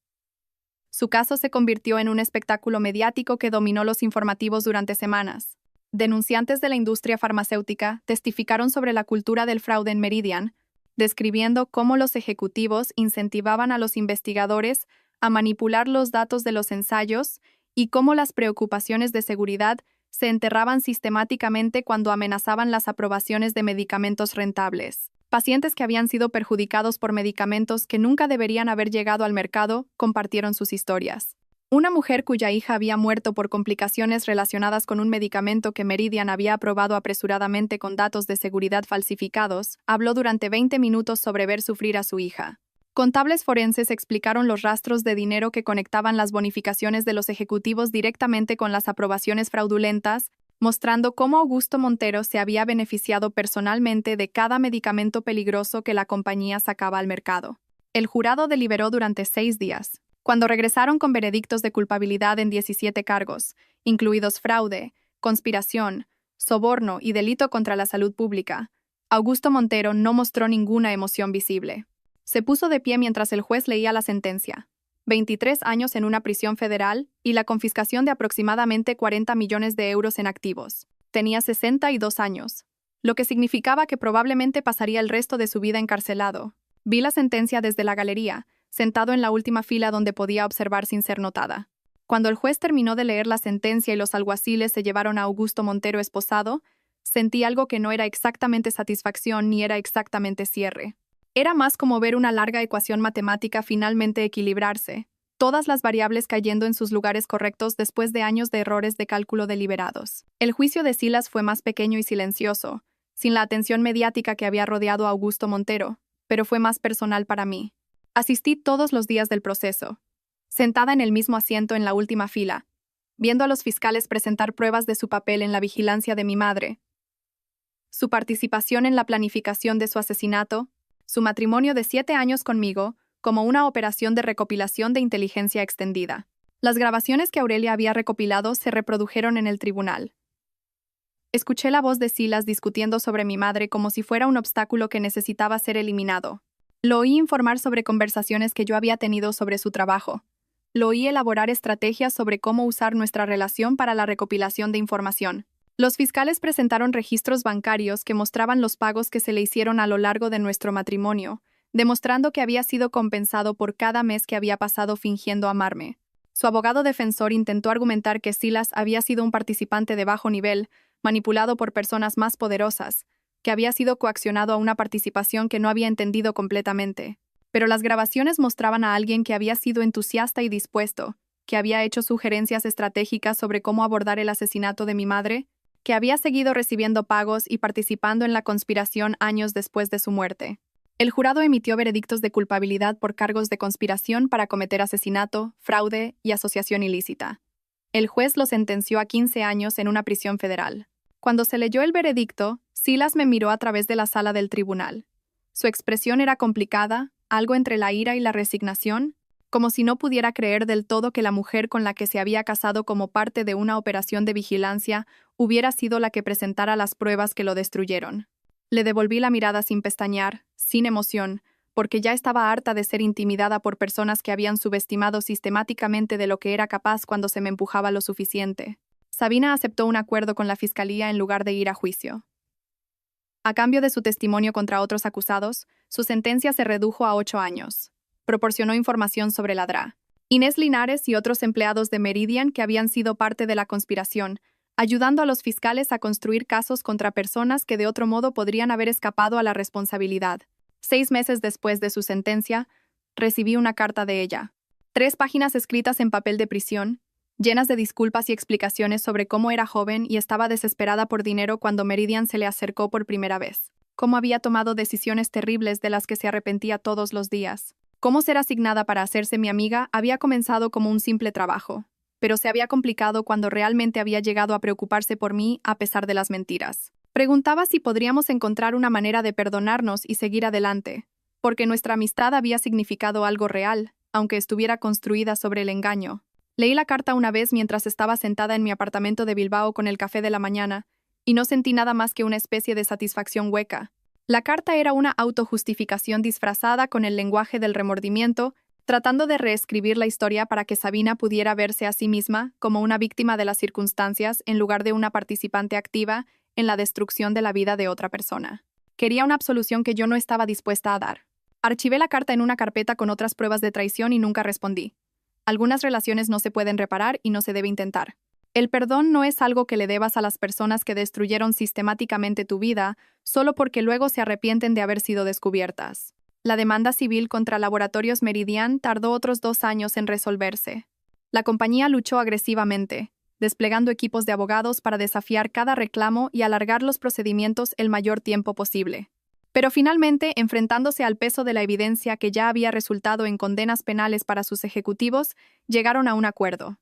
Su caso se convirtió en un espectáculo mediático que dominó los informativos durante semanas. Denunciantes de la industria farmacéutica testificaron sobre la cultura del fraude en Meridian, describiendo cómo los ejecutivos incentivaban a los investigadores a manipular los datos de los ensayos y cómo las preocupaciones de seguridad se enterraban sistemáticamente cuando amenazaban las aprobaciones de medicamentos rentables. Pacientes que habían sido perjudicados por medicamentos que nunca deberían haber llegado al mercado compartieron sus historias. Una mujer cuya hija había muerto por complicaciones relacionadas con un medicamento que Meridian había aprobado apresuradamente con datos de seguridad falsificados, habló durante 20 minutos sobre ver sufrir a su hija. Contables forenses explicaron los rastros de dinero que conectaban las bonificaciones de los ejecutivos directamente con las aprobaciones fraudulentas, mostrando cómo Augusto Montero se había beneficiado personalmente de cada medicamento peligroso que la compañía sacaba al mercado. El jurado deliberó durante 6 días. Cuando regresaron con veredictos de culpabilidad en 17 cargos, incluidos fraude, conspiración, soborno y delito contra la salud pública, Augusto Montero no mostró ninguna emoción visible. Se puso de pie mientras el juez leía la sentencia. 23 años en una prisión federal y la confiscación de aproximadamente 40 millones de euros en activos. Tenía 62 años, lo que significaba que probablemente pasaría el resto de su vida encarcelado. Vi la sentencia desde la galería, sentado en la última fila donde podía observar sin ser notada. Cuando el juez terminó de leer la sentencia y los alguaciles se llevaron a Augusto Montero esposado, sentí algo que no era exactamente satisfacción ni era exactamente cierre. Era más como ver una larga ecuación matemática finalmente equilibrarse, todas las variables cayendo en sus lugares correctos después de años de errores de cálculo deliberados. El juicio de Silas fue más pequeño y silencioso, sin la atención mediática que había rodeado a Augusto Montero, pero fue más personal para mí. Asistí todos los días del proceso, sentada en el mismo asiento en la última fila, viendo a los fiscales presentar pruebas de su papel en la vigilancia de mi madre, su participación en la planificación de su asesinato, su matrimonio de 7 años conmigo, como una operación de recopilación de inteligencia extendida. Las grabaciones que Aurelia había recopilado se reprodujeron en el tribunal. Escuché la voz de Silas discutiendo sobre mi madre como si fuera un obstáculo que necesitaba ser eliminado. Lo oí informar sobre conversaciones que yo había tenido sobre su trabajo. Lo oí elaborar estrategias sobre cómo usar nuestra relación para la recopilación de información. Los fiscales presentaron registros bancarios que mostraban los pagos que se le hicieron a lo largo de nuestro matrimonio, demostrando que había sido compensado por cada mes que había pasado fingiendo amarme. Su abogado defensor intentó argumentar que Silas había sido un participante de bajo nivel, manipulado por personas más poderosas, que había sido coaccionado a una participación que no había entendido completamente. Pero las grabaciones mostraban a alguien que había sido entusiasta y dispuesto, que había hecho sugerencias estratégicas sobre cómo abordar el asesinato de mi madre, que había seguido recibiendo pagos y participando en la conspiración años después de su muerte. El jurado emitió veredictos de culpabilidad por cargos de conspiración para cometer asesinato, fraude y asociación ilícita. El juez lo sentenció a 15 años en una prisión federal. Cuando se leyó el veredicto, Silas me miró a través de la sala del tribunal. Su expresión era complicada, algo entre la ira y la resignación, como si no pudiera creer del todo que la mujer con la que se había casado como parte de una operación de vigilancia hubiera sido la que presentara las pruebas que lo destruyeron. Le devolví la mirada sin pestañear, sin emoción, porque ya estaba harta de ser intimidada por personas que habían subestimado sistemáticamente de lo que era capaz cuando se me empujaba lo suficiente. Sabina aceptó un acuerdo con la fiscalía en lugar de ir a juicio. A cambio de su testimonio contra otros acusados, su sentencia se redujo a 8 años. Proporcionó información sobre la DRA. Inés Linares y otros empleados de Meridian que habían sido parte de la conspiración, ayudando a los fiscales a construir casos contra personas que de otro modo podrían haber escapado a la responsabilidad. 6 meses después de su sentencia, recibí una carta de ella. 3 páginas escritas en papel de prisión, llenas de disculpas y explicaciones sobre cómo era joven y estaba desesperada por dinero cuando Meridian se le acercó por primera vez. Cómo había tomado decisiones terribles de las que se arrepentía todos los días. Cómo ser asignada para hacerse mi amiga había comenzado como un simple trabajo, pero se había complicado cuando realmente había llegado a preocuparse por mí a pesar de las mentiras. Preguntaba si podríamos encontrar una manera de perdonarnos y seguir adelante, porque nuestra amistad había significado algo real, aunque estuviera construida sobre el engaño. Leí la carta una vez mientras estaba sentada en mi apartamento de Bilbao con el café de la mañana, y no sentí nada más que una especie de satisfacción hueca. La carta era una autojustificación disfrazada con el lenguaje del remordimiento, tratando de reescribir la historia para que Sabina pudiera verse a sí misma como una víctima de las circunstancias en lugar de una participante activa en la destrucción de la vida de otra persona. Quería una absolución que yo no estaba dispuesta a dar. Archivé la carta en una carpeta con otras pruebas de traición y nunca respondí. Algunas relaciones no se pueden reparar y no se debe intentar. El perdón no es algo que le debas a las personas que destruyeron sistemáticamente tu vida solo porque luego se arrepienten de haber sido descubiertas. La demanda civil contra Laboratorios Meridian tardó otros 2 años en resolverse. La compañía luchó agresivamente, desplegando equipos de abogados para desafiar cada reclamo y alargar los procedimientos el mayor tiempo posible. Pero finalmente, enfrentándose al peso de la evidencia que ya había resultado en condenas penales para sus ejecutivos, llegaron a un acuerdo.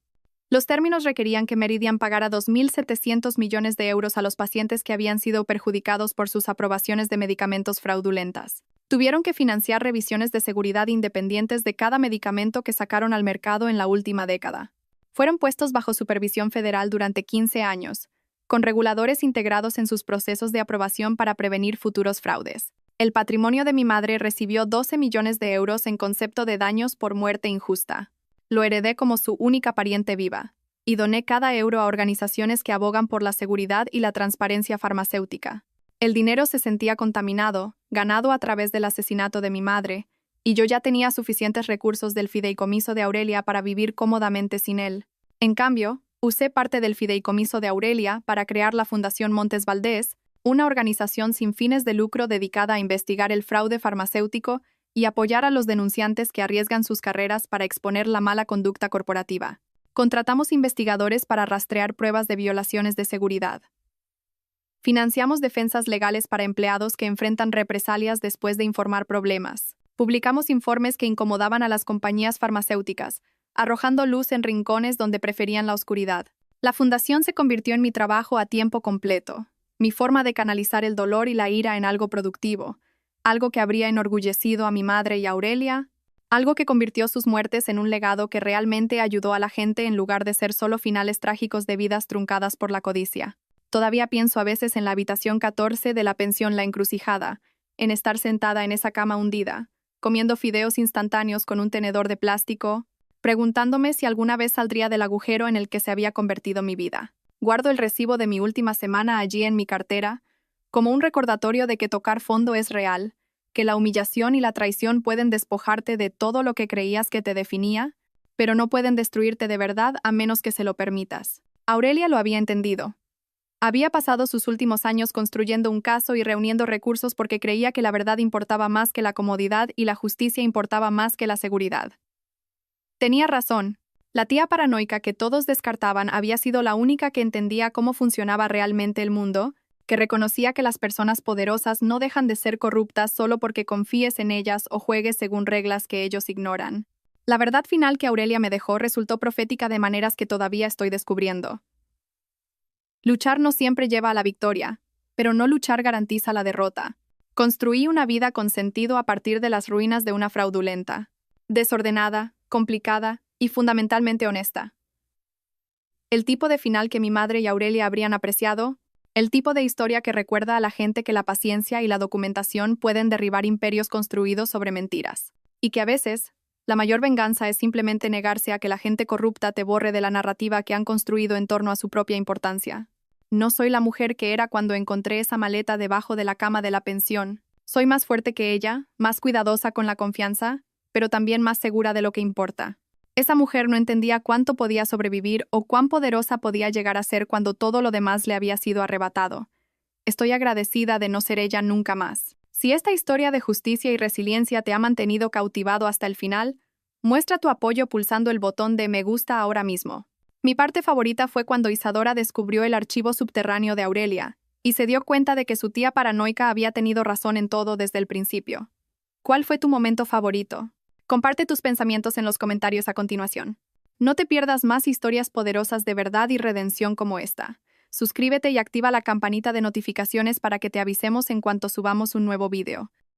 Los términos requerían que Meridian pagara 2.700 millones de euros a los pacientes que habían sido perjudicados por sus aprobaciones de medicamentos fraudulentas. Tuvieron que financiar revisiones de seguridad independientes de cada medicamento que sacaron al mercado en la última década. Fueron puestos bajo supervisión federal durante 15 años, con reguladores integrados en sus procesos de aprobación para prevenir futuros fraudes. El patrimonio de mi madre recibió 12 millones de euros en concepto de daños por muerte injusta. Lo heredé como su única pariente viva, y doné cada euro a organizaciones que abogan por la seguridad y la transparencia farmacéutica. El dinero se sentía contaminado, ganado a través del asesinato de mi madre, y yo ya tenía suficientes recursos del fideicomiso de Aurelia para vivir cómodamente sin él. En cambio, usé parte del fideicomiso de Aurelia para crear la Fundación Montes Valdés, una organización sin fines de lucro dedicada a investigar el fraude farmacéutico y apoyar a los denunciantes que arriesgan sus carreras para exponer la mala conducta corporativa. Contratamos investigadores para rastrear pruebas de violaciones de seguridad. Financiamos defensas legales para empleados que enfrentan represalias después de informar problemas. Publicamos informes que incomodaban a las compañías farmacéuticas, arrojando luz en rincones donde preferían la oscuridad. La fundación se convirtió en mi trabajo a tiempo completo, mi forma de canalizar el dolor y la ira en algo productivo, algo que habría enorgullecido a mi madre y a Aurelia, algo que convirtió sus muertes en un legado que realmente ayudó a la gente en lugar de ser solo finales trágicos de vidas truncadas por la codicia. Todavía pienso a veces en la habitación 14 de la pensión La Encrucijada, en estar sentada en esa cama hundida, comiendo fideos instantáneos con un tenedor de plástico, preguntándome si alguna vez saldría del agujero en el que se había convertido mi vida. Guardo el recibo de mi última semana allí en mi cartera, como un recordatorio de que tocar fondo es real, que la humillación y la traición pueden despojarte de todo lo que creías que te definía, pero no pueden destruirte de verdad a menos que se lo permitas. Aurelia lo había entendido. Había pasado sus últimos años construyendo un caso y reuniendo recursos porque creía que la verdad importaba más que la comodidad y la justicia importaba más que la seguridad. Tenía razón. La tía paranoica que todos descartaban había sido la única que entendía cómo funcionaba realmente el mundo, que reconocía que las personas poderosas no dejan de ser corruptas solo porque confíes en ellas o juegues según reglas que ellos ignoran. La verdad final que Aurelia me dejó resultó profética de maneras que todavía estoy descubriendo. Luchar no siempre lleva a la victoria, pero no luchar garantiza la derrota. Construí una vida con sentido a partir de las ruinas de una fraudulenta, desordenada, complicada y fundamentalmente honesta. El tipo de final que mi madre y Aurelia habrían apreciado, el tipo de historia que recuerda a la gente que la paciencia y la documentación pueden derribar imperios construidos sobre mentiras. Y que a veces, la mayor venganza es simplemente negarse a que la gente corrupta te borre de la narrativa que han construido en torno a su propia importancia. No soy la mujer que era cuando encontré esa maleta debajo de la cama de la pensión. Soy más fuerte que ella, más cuidadosa con la confianza, pero también más segura de lo que importa. Esa mujer no entendía cuánto podía sobrevivir o cuán poderosa podía llegar a ser cuando todo lo demás le había sido arrebatado. Estoy agradecida de no ser ella nunca más. Si esta historia de justicia y resiliencia te ha mantenido cautivado hasta el final, muestra tu apoyo pulsando el botón de me gusta ahora mismo. Mi parte favorita fue cuando Isadora descubrió el archivo subterráneo de Aurelia y se dio cuenta de que su tía paranoica había tenido razón en todo desde el principio. ¿Cuál fue tu momento favorito? Comparte tus pensamientos en los comentarios a continuación. No te pierdas más historias poderosas de verdad y redención como esta. Suscríbete y activa la campanita de notificaciones para que te avisemos en cuanto subamos un nuevo video.